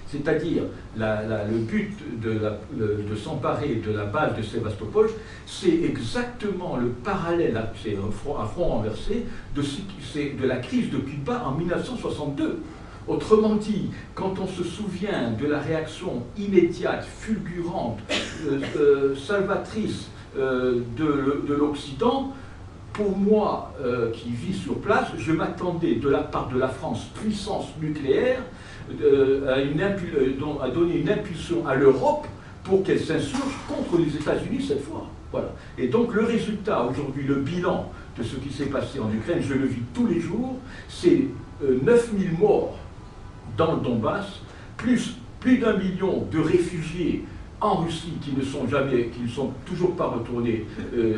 c'est-à-dire le but de s'emparer de la base de Sébastopol, c'est exactement le parallèle, c'est un front renversé, de la crise de Cuba en 1962. Autrement dit, quand on se souvient de la réaction immédiate, fulgurante, salvatrice de l'Occident, pour moi, qui vis sur place, je m'attendais de la part de la France, puissance nucléaire, à donner une impulsion à l'Europe pour qu'elle s'insurge contre les États-Unis cette fois. Voilà. Et donc le résultat, aujourd'hui, le bilan de ce qui s'est passé en Ukraine, je le vis tous les jours, c'est 9000 morts dans le Donbass, plus d'1 million de réfugiés en Russie qui ne sont toujours pas retournés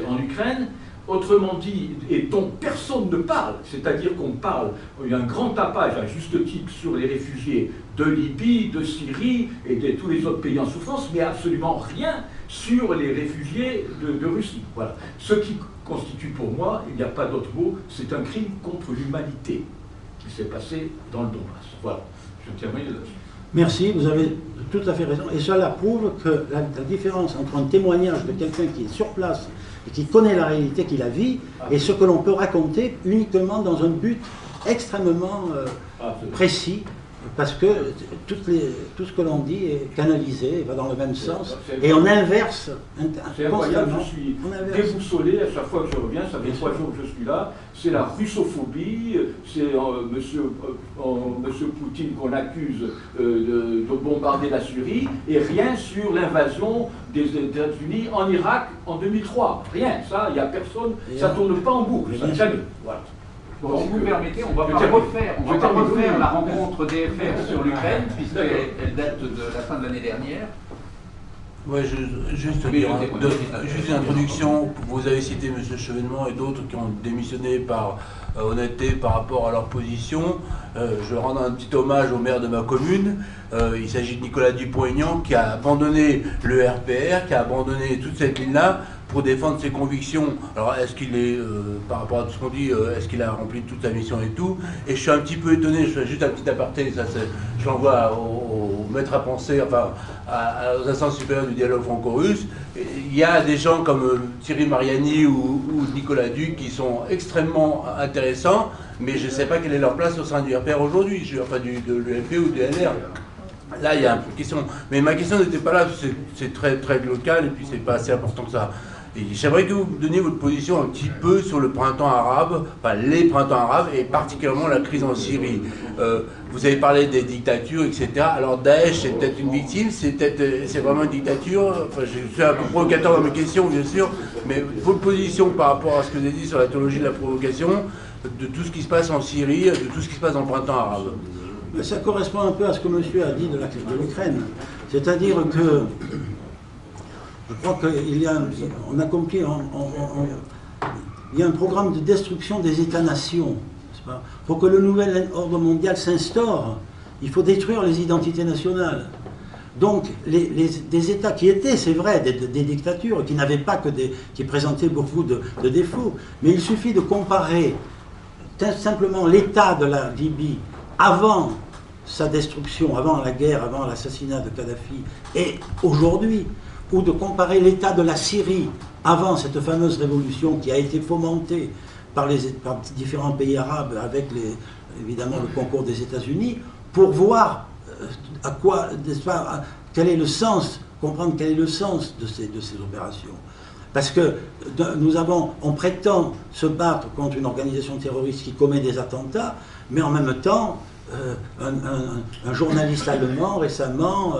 en Ukraine. Autrement dit, et dont personne ne parle, c'est-à-dire qu'on parle, il y a un grand tapage à juste titre sur les réfugiés de Libye, de Syrie et de tous les autres pays en souffrance, mais absolument rien sur les réfugiés de Russie. Voilà. Ce qui constitue pour moi, il n'y a pas d'autre mot, c'est un crime contre l'humanité qui s'est passé dans le Donbass. Voilà, je termine là-dessus. Merci, vous avez tout à fait raison. Et cela prouve que la différence entre un témoignage de quelqu'un qui est sur place et qui connaît la réalité, qui la vit, et ce que l'on peut raconter uniquement dans un but extrêmement précis, parce que tout ce que l'on dit est canalisé, va dans le même sens, et on inverse constamment. Je suis déboussolé à chaque fois que je reviens, ça fait 3 jours que je suis là, c'est la russophobie, c'est monsieur Poutine qu'on accuse de bombarder la Syrie, et rien sur l'invasion des États-Unis en Irak en 2003. Rien, ça, il n'y a personne, ça ne tourne pas en boucle, jamais. Voilà. Bon, si vous permettez, on va pas refaire la rencontre DFR sur l'Ukraine, puisqu'elle date de la fin de l'année dernière. Oui, juste une introduction. Vous avez cité M. Chevènement et d'autres qui ont démissionné par honnêteté par rapport à leur position. Je rends un petit hommage au maire de ma commune. Il s'agit de Nicolas Dupont-Aignan qui a abandonné le RPR, qui a abandonné toute cette ligne-là pour défendre ses convictions. Alors est-ce qu'il est, par rapport à tout ce qu'on dit, est-ce qu'il a rempli toute sa mission et tout? Et je suis un petit peu étonné, je fais juste un petit aparté, ça, je l'envoie au maître à penser, enfin aux instances supérieures du dialogue franco-russe. Il y a des gens comme Thierry Mariani ou Nicolas Duc qui sont extrêmement intéressants, mais je ne sais pas quelle est leur place au sein du RPR aujourd'hui, enfin de l'UMP ou du LR. Là, il y a une question. Mais ma question n'était pas là, c'est très, très local et puis c'est pas assez important que ça. J'aimerais que vous me donniez votre position un petit peu sur le printemps arabe, enfin les printemps arabes et particulièrement la crise en Syrie. Vous avez parlé des dictatures, etc. Alors Daesh, c'est peut-être une victime, c'est vraiment une dictature. Enfin, je suis un peu provocateur dans mes questions, bien sûr, mais votre position par rapport à ce que vous avez dit sur la théologie de la provocation, de tout ce qui se passe en Syrie, de tout ce qui se passe dans le printemps arabe. Ça correspond un peu à ce que monsieur a dit de l'Ukraine. C'est-à-dire que je crois qu'il y a, on accomplit, il y a un programme de destruction des États-nations. Pour que le nouvel ordre mondial s'instaure, il faut détruire les identités nationales. Donc, des États qui étaient, c'est vrai, des dictatures, qui n'avaient pas que qui présentaient beaucoup de défauts, mais il suffit de comparer simplement l'état de la Libye avant sa destruction, avant la guerre, avant l'assassinat de Kadhafi, et aujourd'hui, ou de comparer l'état de la Syrie avant cette fameuse révolution qui a été fomentée par différents pays arabes avec évidemment le concours des États-Unis, pour voir quel est le sens, comprendre quel est le sens de ces opérations. Parce que on prétend se battre contre une organisation terroriste qui commet des attentats, mais en même temps, un journaliste allemand récemment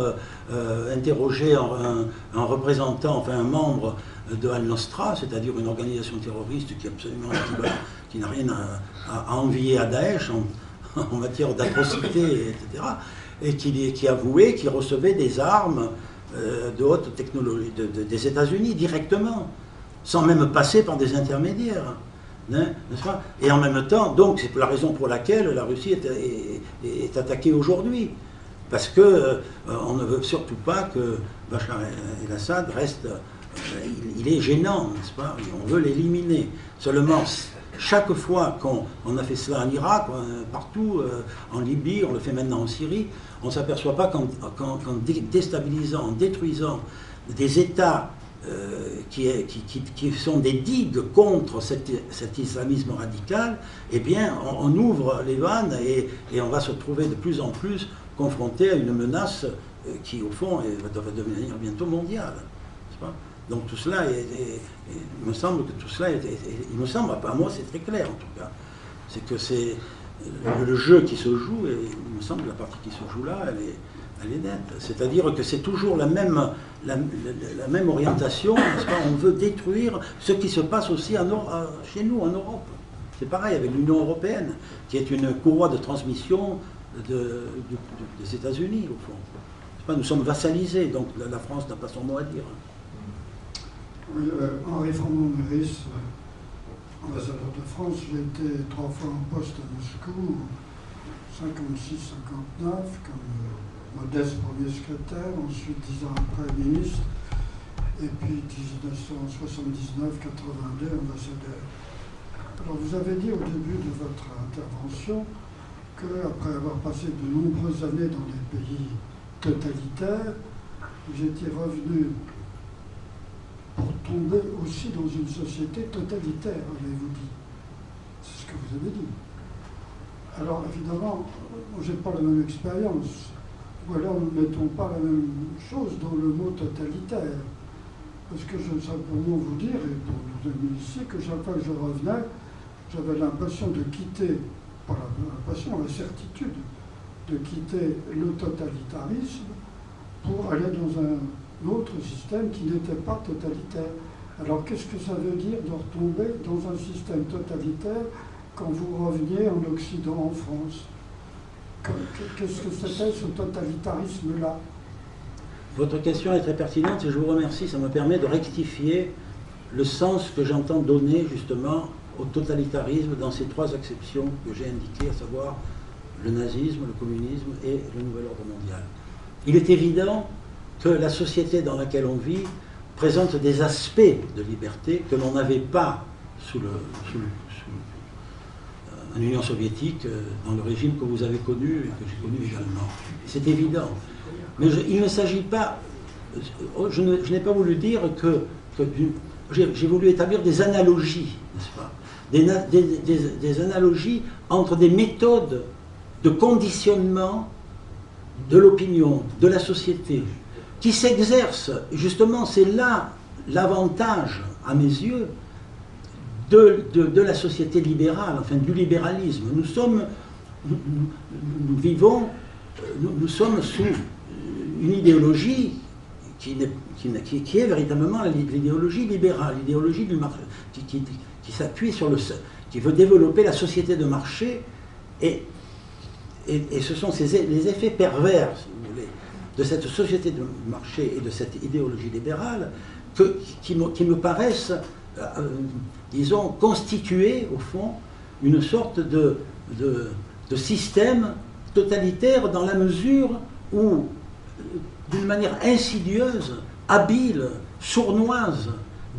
interrogé un représentant, enfin un membre de Al-Nosra, c'est-à-dire une organisation terroriste qui est absolument qui n'a rien à envier à Daesh en matière d'atrocité, etc., et qui avouait qu'il recevait des armes de haute technologie des États-Unis directement, sans même passer par des intermédiaires. N'est-ce pas? Et en même temps, donc c'est la raison pour laquelle la Russie est attaquée aujourd'hui. Parce que on ne veut surtout pas que Bachar el-Assad reste... il est gênant, n'est-ce pas? On veut l'éliminer. Seulement, chaque fois qu'on a fait cela en Irak, partout, en Libye, on le fait maintenant en Syrie, on ne s'aperçoit pas qu'en déstabilisant, en détruisant des États qui sont des digues contre cet islamisme radical, eh bien, on ouvre les vannes et on va se trouver de plus en plus confronté à une menace qui, au fond, va devenir bientôt mondiale. N'est-ce pas? Donc tout cela, il me semble que tout cela, il me semble, à moi c'est très clair en tout cas, c'est que c'est le jeu qui se joue, et il me semble que la partie qui se joue là, elle est nette. C'est-à-dire que c'est toujours la même orientation, n'est-ce pas? On veut détruire ce qui se passe aussi chez nous, en Europe. C'est pareil avec l'Union européenne, qui est une courroie de transmission des États-Unis, au fond. C'est pas, nous sommes vassalisés, donc la France n'a pas son mot à dire. Oui, Henri Froment-Meurice, ambassadeur de France, j'ai été 3 fois en poste à Moscou, 56-59, comme modeste premier secrétaire, ensuite 10 ans après ministre, et puis 1979-82 ambassadeur. Alors vous avez dit au début de votre intervention qu'après avoir passé de nombreuses années dans des pays totalitaires, vous étiez revenu pour tomber aussi dans une société totalitaire, avez-vous dit. C'est ce que vous avez dit. Alors évidemment, je n'ai pas la même expérience. Ou alors nous ne mettons pas la même chose dans le mot totalitaire. Parce que je veux simplement vous dire, et pour nous amis ici, que chaque fois que je revenais, j'avais l'impression de quitter, pas l'impression, la certitude, de quitter le totalitarisme pour aller dans un autre système qui n'était pas totalitaire. Alors qu'est-ce que ça veut dire de retomber dans un système totalitaire quand vous reveniez en Occident, en France? Qu'est-ce que c'était ce totalitarisme-là? Votre question est très pertinente et je vous remercie, ça me permet de rectifier le sens que j'entends donner justement au totalitarisme dans ces 3 acceptions que j'ai indiquées, à savoir le nazisme, le communisme et le nouvel ordre mondial. Il est évident que la société dans laquelle on vit présente des aspects de liberté que l'on n'avait pas sous en Union soviétique, dans le régime que vous avez connu et que j'ai connu également. C'est évident. Mais il ne s'agit pas... Je n'ai pas voulu dire que j'ai voulu établir des analogies, n'est-ce pas, des analogies entre des méthodes de conditionnement de l'opinion, de la société, qui s'exercent. Justement, c'est là l'avantage, à mes yeux, de la société libérale, enfin du libéralisme. Nous sommes sous une idéologie qui est véritablement l'idéologie libérale, l'idéologie du marché, qui s'appuie sur qui veut développer la société de marché, et ce sont les effets pervers, si vous voulez, de cette société de marché et de cette idéologie libérale qui me paraissent, disons, constituer, au fond, une sorte de système totalitaire dans la mesure où, d'une manière insidieuse, habile, sournoise,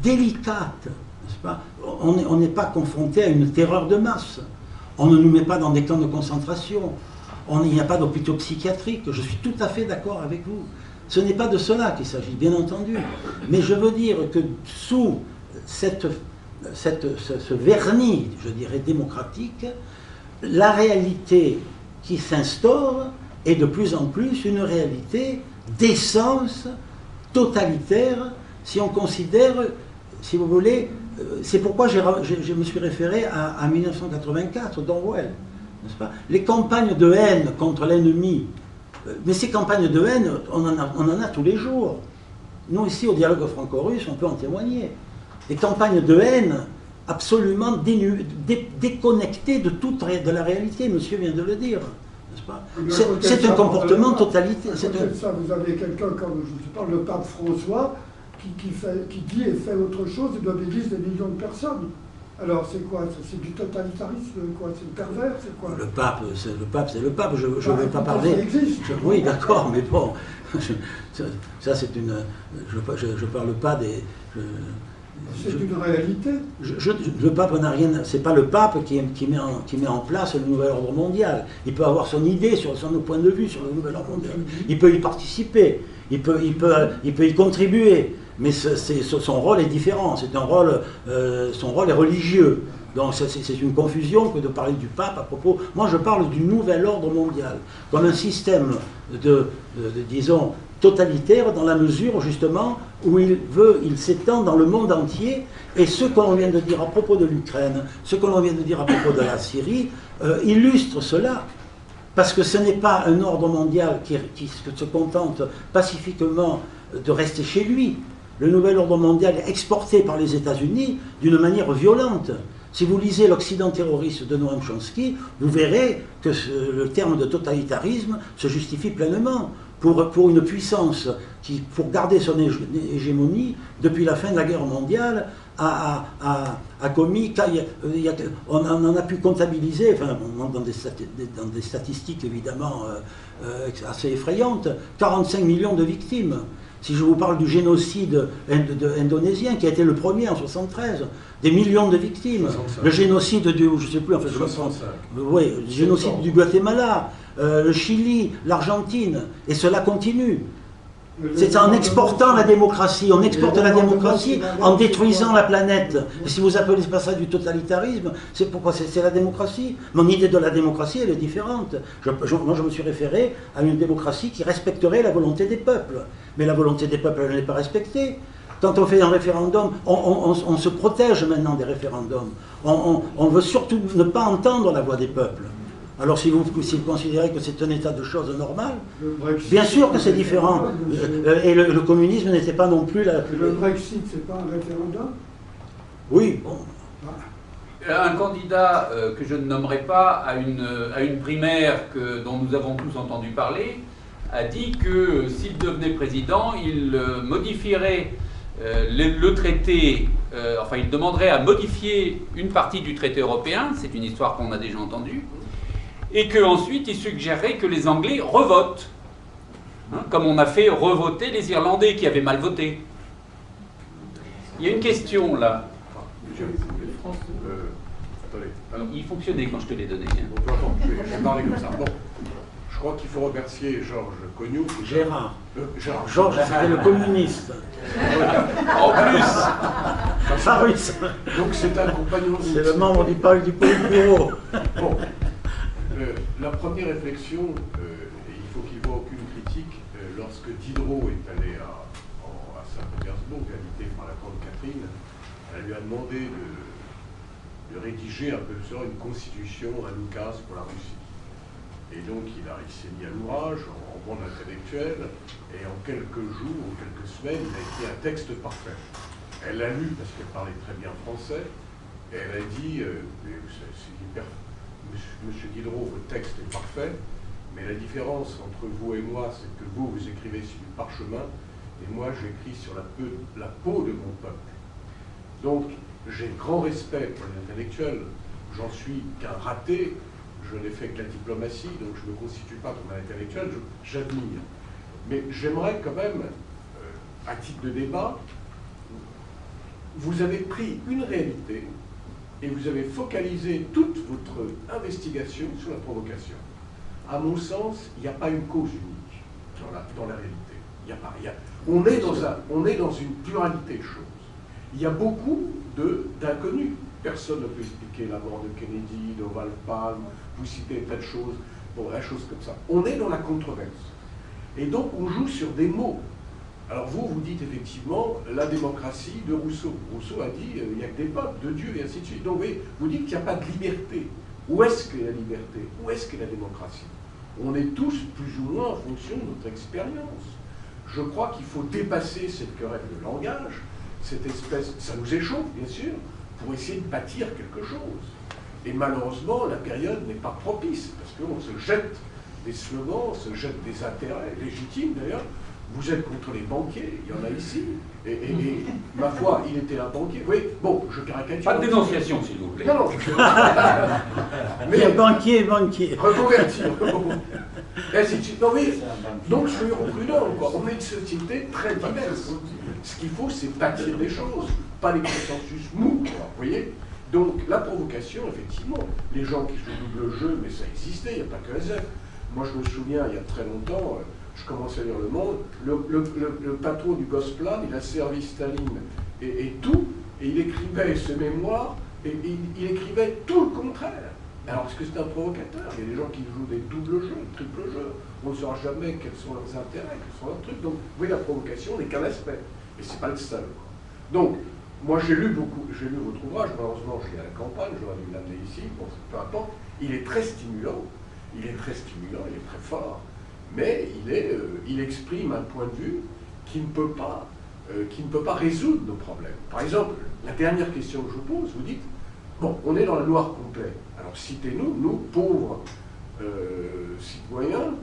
délicate, n'est-ce pas, on n'est pas confronté à une terreur de masse. On ne nous met pas dans des camps de concentration. Il n'y a pas d'hôpitaux psychiatriques. Je suis tout à fait d'accord avec vous. Ce n'est pas de cela qu'il s'agit, bien entendu. Mais je veux dire que sous ce vernis, je dirais, démocratique, la réalité qui s'instaure est de plus en plus une réalité d'essence totalitaire, si on considère, si vous voulez, c'est pourquoi je me suis référé à 1984 d'Orwell, n'est-ce pas? Les campagnes de haine contre l'ennemi, mais ces campagnes de haine, on en a tous les jours. Nous, ici, au dialogue franco-russe, on peut en témoigner. Des campagnes de haine absolument déconnectées de la réalité, monsieur vient de le dire. C'est un comportement totalitaire. Ça, vous avez quelqu'un comme, je ne sais pas, le pape François, qui dit et fait autre chose et d'obéir des millions de personnes. Alors c'est quoi? C'est du totalitarisme, quoi? C'est pervers, c'est quoi? Le pape, c'est le pape. Je ne veux pas parler. Ça existe. Oui, d'accord, mais bon, ça c'est une. Je parle pas des. C'est une réalité. Le pape n'a rien. C'est pas le pape qui met en place le nouvel ordre mondial. Il peut avoir son idée sur son point de vue sur le nouvel ordre mondial. Il peut y participer. Il peut y contribuer. Mais son rôle est différent. Son rôle est religieux. Donc c'est une confusion que de parler du pape à propos. Moi, je parle du nouvel ordre mondial comme un système disons, totalitaire dans la mesure justement où il s'étend dans le monde entier, et ce que l'on vient de dire à propos de l'Ukraine, ce que l'on vient de dire à propos de la Syrie, illustre cela, parce que ce n'est pas un ordre mondial qui se contente pacifiquement de rester chez lui. Le nouvel ordre mondial est exporté par les États-Unis d'une manière violente. Si vous lisez l'Occident terroriste de Noam Chomsky, vous verrez que le terme de totalitarisme se justifie pleinement. Pour une puissance qui, pour garder son hégémonie, depuis la fin de la guerre mondiale, a commis, on en a pu comptabiliser, enfin, dans des statistiques évidemment assez effrayantes, 45 millions de victimes. Si je vous parle du génocide indonésien, qui a été le premier en 1973, des millions de victimes. 65. Le génocide du, je ne sais plus, en fait, 65. Oui, le génocide du Guatemala, le Chili, l'Argentine, et cela continue. C'est en exportant la démocratie, on exporte la démocratie en détruisant la planète. Et si vous appelez pas ça du totalitarisme, c'est pourquoi c'est la démocratie. Mon idée de la démocratie, elle est différente. Moi, je me suis référé à une démocratie qui respecterait la volonté des peuples. Mais la volonté des peuples, elle n'est pas respectée. Quand on fait un référendum, on se protège maintenant des référendums. On veut surtout ne pas entendre la voix des peuples. Alors si vous considérez que c'est un état de choses normal, bien sûr que c'est différent. Et le communisme n'était pas non plus la... Le Brexit, c'est pas un référendum? Oui, bon. Un candidat que je ne nommerai pas à une primaire dont nous avons tous entendu parler a dit que s'il devenait président, il modifierait le traité, enfin il demanderait à modifier une partie du traité européen, c'est une histoire qu'on a déjà entendue, et qu'ensuite il suggérerait que les Anglais revotent, hein, comme on a fait revoter les Irlandais qui avaient mal voté. Il y a une question là. Attendez. Alors, Il fonctionnait quand je te l'ai donné. Hein. bon, peu importe, je vais parler comme ça. Bon, je crois qu'il faut remercier Georges Cognou. Gérard. Gérard. Georges, c'était le communiste. En plus, Farus. Donc c'est un compagnon. C'est le membre du Politburo. Bon, la première réflexion, il faut qu'il ne voit aucune critique, lorsque Diderot est allé à Saint-Pétersbourg, invité par la grande Catherine, elle lui a demandé de rédiger un peu une constitution, un oukase pour la Russie. Et donc il s'est mis à l'ouvrage en bon intellectuel, et en quelques jours ou quelques semaines, il a écrit un texte parfait. Elle l'a lu parce qu'elle parlait très bien français, et elle a dit Monsieur Diderot, votre texte est parfait, mais la différence entre vous et moi, c'est que vous écrivez sur du parchemin, et moi j'écris sur la peau de mon peuple. Donc j'ai grand respect pour les intellectuels, j'en suis qu'un raté, je n'ai fait que la diplomatie, donc je ne me constitue pas comme un intellectuel, j'admire. Mais j'aimerais quand même, à titre de débat, vous avez pris une réalité et vous avez focalisé toute votre investigation sur la provocation. À mon sens, il n'y a pas une cause unique dans la réalité. Il y a pas, on est dans une pluralité de choses. Il y a beaucoup d'inconnus. Personne ne peut expliquer la mort de Kennedy, d'Oval Palm, vous citez tas de choses, bon, la chose comme ça. On est dans la controverse. Et donc, on joue sur des mots. Alors vous dites effectivement la démocratie de Rousseau. Rousseau a dit il n'y a que des peuples, de Dieu, et ainsi de suite. Donc vous dites qu'il n'y a pas de liberté. Où est-ce qu'est la liberté? Où est-ce qu'est la démocratie? On est tous plus ou moins en fonction de notre expérience. Je crois qu'il faut dépasser cette querelle de langage, cette espèce, ça nous échauffe bien sûr, pour essayer de bâtir quelque chose. Et malheureusement, la période n'est pas propice, parce qu'on se jette des slogans, on se jette des intérêts, légitimes d'ailleurs. Vous êtes contre les banquiers, il y en a ici. Et ma foi, il était un banquier. Oui, bon, je caricature. Pas de dénonciation, s'il vous plaît. Non, non. Mais banquier, banquier. Reconvertir. Et ainsi de suite. Non, mais, donc soyons prudents, quoi. On est une société très diverse. Ce qu'il faut, c'est bâtir des choses, pas les consensus mous, quoi, vous voyez. Donc, la provocation, effectivement, les gens qui jouent double jeu, mais ça existait, il n'y a pas que SF. Moi, je me souviens, il y a très longtemps, je commençais à lire Le Monde, le patron du Gosplan, il a servi Staline et tout, et il écrivait ses mémoires, et il écrivait tout le contraire. Alors, est-ce que c'est un provocateur? Il y a des gens qui jouent des doubles jeux, des triples jeux. On ne saura jamais quels sont leurs intérêts, quels sont leurs trucs. Donc, vous voyez, la provocation n'est qu'un aspect, et c'est pas le seul, quoi. Donc, moi, j'ai lu votre ouvrage, malheureusement, je l'ai à la campagne, j'aurais dû l'amener ici, bon, peu importe. Il est très stimulant, il est très fort, mais il exprime un point de vue qui ne peut pas résoudre nos problèmes. Par exemple, la dernière question que je vous pose, vous dites, bon, on est dans le noir complet, alors citez-nous, nous, pauvres citoyens,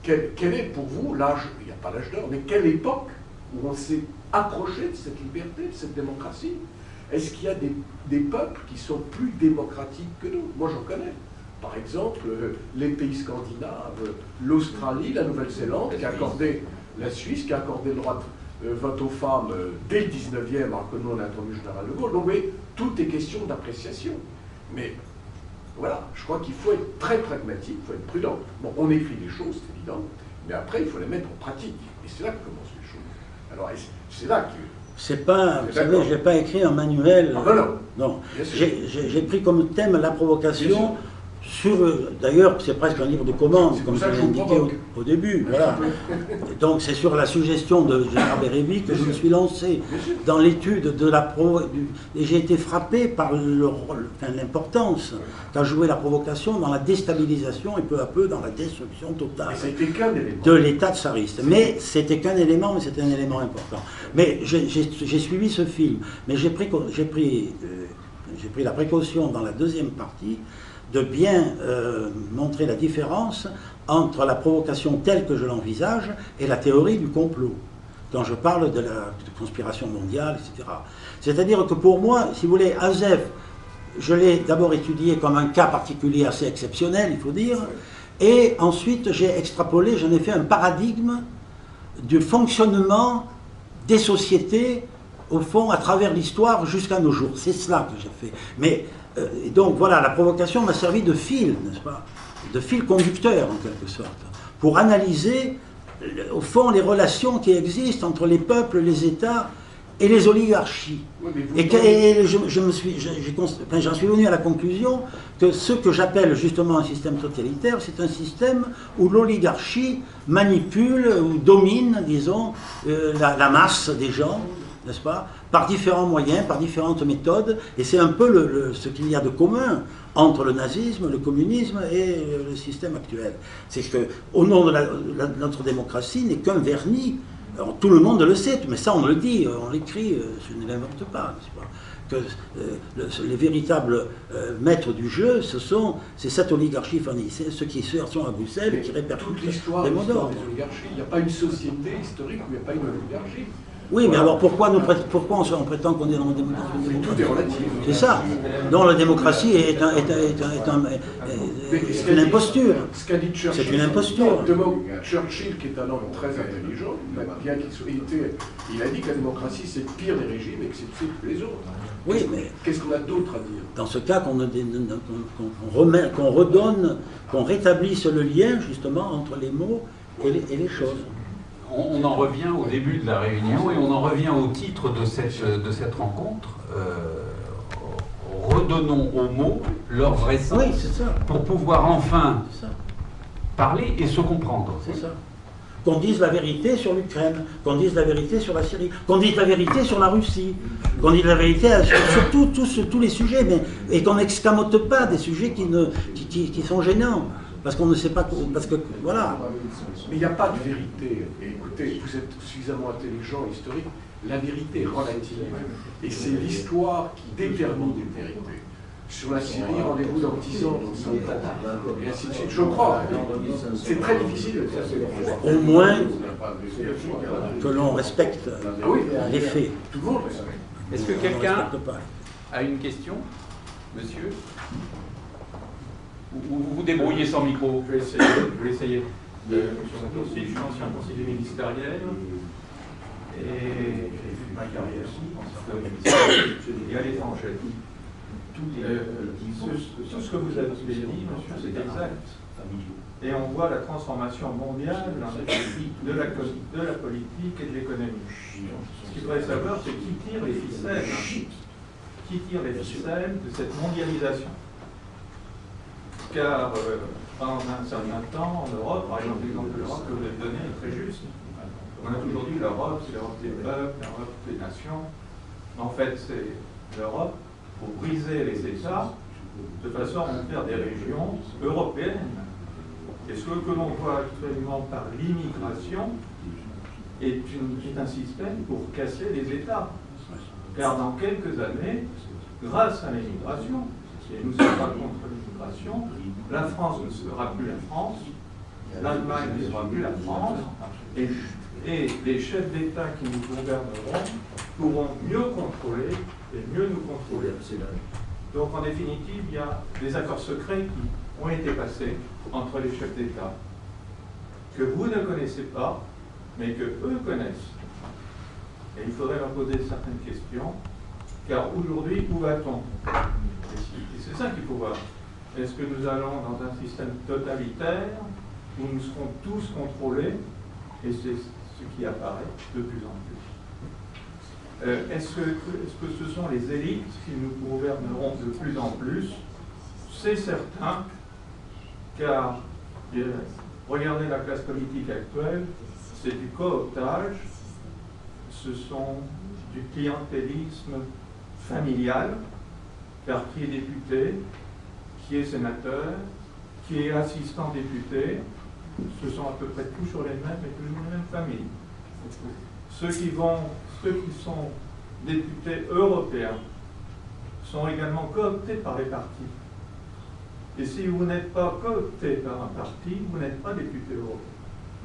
quel est pour vous l'âge, il n'y a pas l'âge d'or, mais quelle époque où on s'est approché de cette liberté, de cette démocratie? Est-ce qu'il y a des peuples qui sont plus démocratiques que nous? Moi, j'en connais. Par exemple, les pays scandinaves, l'Australie, la Nouvelle-Zélande, qui a accordé, la Suisse, qui a accordé le droit de vote aux femmes dès le 19e, alors que nous, on a attendu le général de Gaulle. Donc, vous voyez, tout est question d'appréciation. Mais voilà, je crois qu'il faut être très pragmatique, il faut être prudent. Bon, on écrit des choses, c'est évident, mais après, il faut les mettre en pratique. Et c'est là que commencent les choses. Alors, c'est là que... C'est pas, vous savez, je n'ai pas écrit un manuel. Ah ben non. Non. J'ai pris comme thème la provocation. D'ailleurs, c'est presque un livre de commande, comme je l'ai indiqué au début. Voilà. Donc, c'est sur la suggestion de Gérard Bérébi que je me suis lancé dans l'étude de la et j'ai été frappé par l'importance qu'a joué la provocation dans la déstabilisation et peu à peu dans la destruction totale de l'État tsariste. Mais c'était qu'un élément, mais c'était un élément important. Mais j'ai suivi ce film, mais j'ai pris la précaution dans la deuxième partie de bien montrer la différence entre la provocation telle que je l'envisage et la théorie du complot, quand je parle de la conspiration mondiale, etc. C'est-à-dire que pour moi, si vous voulez, Azef, je l'ai d'abord étudié comme un cas particulier assez exceptionnel, il faut dire, et ensuite j'ai extrapolé, j'en ai fait un paradigme du fonctionnement des sociétés au fond, à travers l'histoire jusqu'à nos jours. C'est cela que j'ai fait. Mais, et donc voilà, la provocation m'a servi de fil, n'est-ce pas? De fil conducteur, en quelque sorte, pour analyser, au fond, les relations qui existent entre les peuples, les États et les oligarchies. Et j'en suis venu à la conclusion que ce que j'appelle justement un système totalitaire, c'est un système où l'oligarchie manipule ou domine, disons, la masse des gens, n'est-ce pas, par différents moyens, par différentes méthodes, et c'est un peu ce qu'il y a de commun entre le nazisme, le communisme et le système actuel. C'est qu'au nom de notre démocratie n'est qu'un vernis. Alors, tout le monde le sait, mais ça on le dit, on l'écrit, je ne l'invente pas, n'est-ce pas, que les véritables maîtres du jeu, c'est cette oligarchie fournissée, ceux qui sont à Bruxelles et qui répercutent toute l'histoire les des mots d'ordre. oligarchies. Il n'y a pas une société historique où il n'y a pas une oligarchie. Oui, mais alors pourquoi on prétend qu'on est dans une démocratie? Tout est relatif. C'est ça. Donc la démocratie est une imposture. Ce qu'a dit Churchill, C'est une imposture. Churchill, qui est un homme très intelligent, bien qu'il soit, il a dit que la démocratie c'est le pire des régimes et que c'est le pire que les autres. Oui, mais qu'est-ce qu'on a d'autre à dire? Dans ce cas, qu'on redonne, qu'on rétablisse le lien justement entre les mots et les choses. On en revient au début de la réunion et on en revient au titre de cette rencontre. Redonnons aux mots leur vrai sens, oui, c'est ça, pour pouvoir enfin parler et se comprendre. C'est ça. Qu'on dise la vérité sur l'Ukraine, qu'on dise la vérité sur la Syrie, qu'on dise la vérité sur la Russie, qu'on dise la vérité sur tous les sujets, et qu'on n'excamote pas des sujets qui sont gênants. Parce qu'on ne sait pas, parce que, voilà. Mais il n'y a pas de vérité. Et écoutez, vous êtes suffisamment intelligent, historique, la vérité est relative. Et c'est l'histoire qui détermine une vérité. Sur la Syrie, rendez-vous dans 10 ans, dans 100 ans, et ainsi de suite. Je crois. C'est très difficile de faire ce Au moins que l'on respecte les faits. Tout le monde respecte. Est-ce que quelqu'un a une question? Monsieur? Vous vous débrouillez sans micro. Je vais essayer. Je suis ancien conseiller ministériel et j'ai fait ma carrière et à l'étranger. Tout ce que vous avez dit, monsieur, c'est exact. Et on voit la transformation mondiale de la politique et de l'économie. Ce qu'il faudrait savoir, c'est qui tire les ficelles. Qui tire les ficelles de cette mondialisation. Car pendant un certain temps, en Europe, par exemple, l'exemple de l'Europe que vous avez donné est très juste. On a toujours dit l'Europe, c'est l'Europe des peuples, l'Europe des nations. En fait, c'est l'Europe pour briser les États, de façon à en faire des régions européennes. Et ce que l'on voit actuellement par l'immigration est un système pour casser les États. Car dans quelques années, grâce à l'immigration, et nous ne sommes pas contre l'immigration, la France ne sera plus la France, l'Allemagne ne sera plus la France, et les chefs d'État qui nous gouverneront pourront mieux contrôler et mieux nous contrôler. Donc en définitive, il y a des accords secrets qui ont été passés entre les chefs d'État, que vous ne connaissez pas, mais que eux connaissent. Et il faudrait leur poser certaines questions, car aujourd'hui, où va-t-on? Et c'est ça qu'il faut voir. Est-ce que nous allons dans un système totalitaire où nous serons tous contrôlés? Et c'est ce qui apparaît de plus en plus. Est-ce que ce sont les élites qui nous gouverneront de plus en plus? C'est certain, car regardez la classe politique actuelle, c'est du cooptage, ce sont du clientélisme familial, car qui est député, qui est sénateur, qui est assistant député, ce sont à peu près toujours les mêmes et toujours les mêmes familles. Ceux qui sont députés européens sont également cooptés par les partis. Et si vous n'êtes pas coopté par un parti, vous n'êtes pas député européen.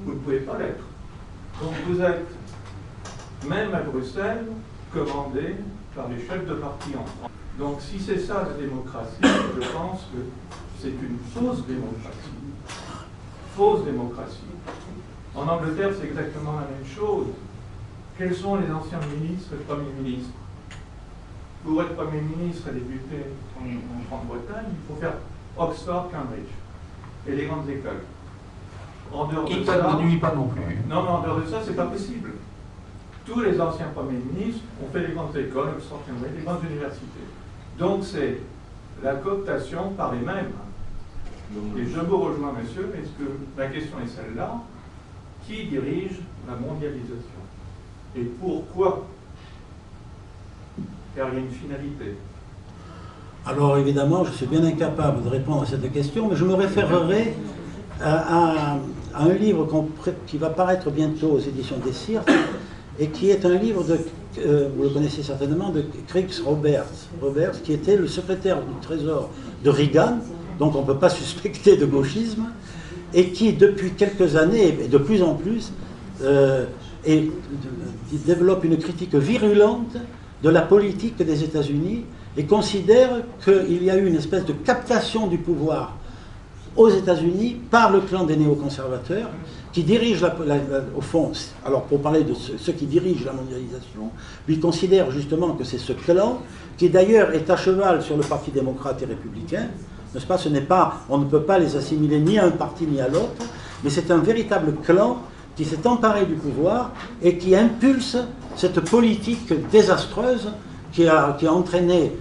Vous ne pouvez pas l'être. Donc vous êtes, même à Bruxelles, commandé par les chefs de parti en France. Donc si c'est ça la démocratie, je pense que c'est une fausse démocratie. Fausse démocratie. En Angleterre, c'est exactement la même chose. quels sont les anciens ministres et premiers ministres? Pour être Premier ministre et débuter en Grande-Bretagne, il faut faire Oxford, Cambridge et les grandes écoles. En dehors de ça, ne nuit pas non plus. non, en dehors de ça, c'est pas possible. Tous les anciens premiers ministres ont fait les grandes écoles, Oxford, Cambridge, les grandes universités. Donc c'est la cooptation par les mêmes. Et je vous rejoins, monsieur, mais la question est celle-là. Qui dirige la mondialisation? Et pourquoi? Car il y a une finalité. Alors évidemment, je suis bien incapable de répondre à cette question, mais je me référerai à un livre qui va paraître bientôt aux éditions des Cirques, et qui est un livre vous le connaissez certainement, de Krix Roberts, qui était le secrétaire du Trésor de Reagan, donc on ne peut pas suspecter de gauchisme, et qui depuis quelques années, et de plus en plus, développe une critique virulente de la politique des États-Unis et considère qu'il y a eu une espèce de captation du pouvoir aux États-Unis par le clan des néoconservateurs qui dirige au fond, alors pour parler de ceux qui dirigent la mondialisation, lui considère justement que c'est ce clan qui d'ailleurs est à cheval sur le Parti démocrate et républicain, n'est-ce pas? On ne peut pas les assimiler ni à un parti ni à l'autre, mais c'est un véritable clan qui s'est emparé du pouvoir et qui impulse cette politique désastreuse qui a entraîné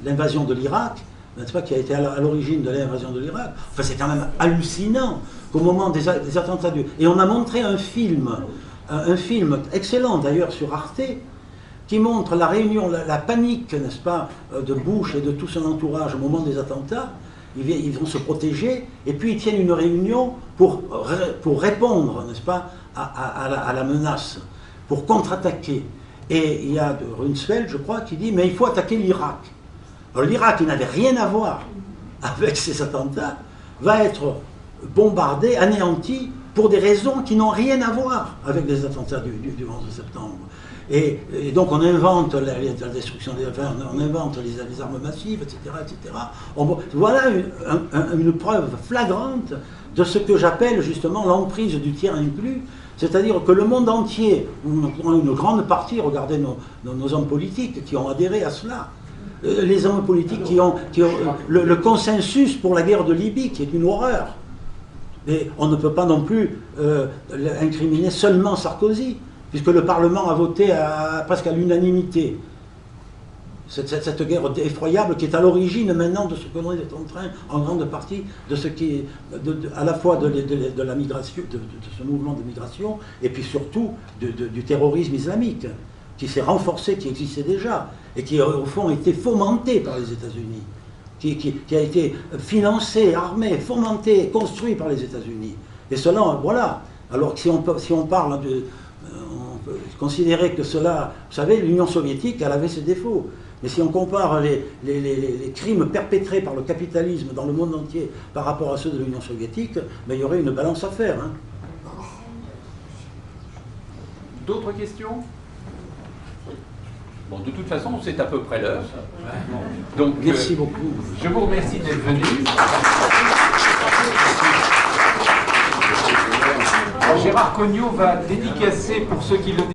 l'invasion de l'Irak, n'est-ce pas, qui a été à l'origine de l'invasion de l'Irak. Enfin, c'est quand même hallucinant qu'au moment des attentats Et on a montré un film excellent d'ailleurs sur Arte, qui montre la réunion, la panique, n'est-ce pas, de Bush et de tout son entourage au moment des attentats. Ils vont se protéger, et puis ils tiennent une réunion pour répondre, n'est-ce pas, à la menace, pour contre-attaquer. Et il y a Rumsfeld, je crois, qui dit « mais il faut attaquer l'Irak ». Alors l'Irak, qui n'avait rien à voir avec ces attentats, va être bombardé, anéanti, pour des raisons qui n'ont rien à voir avec les attentats du 11 septembre. Et donc on invente la destruction des affaires, on invente les armes massives, etc. etc. Voilà une preuve flagrante de ce que j'appelle justement l'emprise du tiers inclus, c'est-à-dire que le monde entier, une grande partie, regardez nos hommes politiques qui ont adhéré à cela, les hommes politiques qui ont le consensus pour la guerre de Libye, qui est une horreur. Et on ne peut pas non plus incriminer seulement Sarkozy, puisque le Parlement a voté presque à l'unanimité. Cette guerre effroyable qui est à l'origine maintenant de ce que l'on est en train, en grande partie, de ce qui à la fois de la migration, de ce mouvement de migration, et puis surtout du terrorisme islamique, qui s'est renforcé, qui existait déjà, et qui au fond a été fomenté par les États-Unis, qui a été financé, armé, fomenté, construit par les États-Unis. Et cela, voilà. Alors que si on parle on peut considérer que cela, vous savez, l'Union soviétique, elle avait ses défauts. Mais si on compare les crimes perpétrés par le capitalisme dans le monde entier par rapport à ceux de l'Union soviétique, ben, il y aurait une balance à faire. Hein. D'autres questions? Bon, de toute façon, c'est à peu près l'heure. Donc, merci beaucoup. Je vous remercie d'être venu. Gérard Cognot va dédicacer pour ceux qui le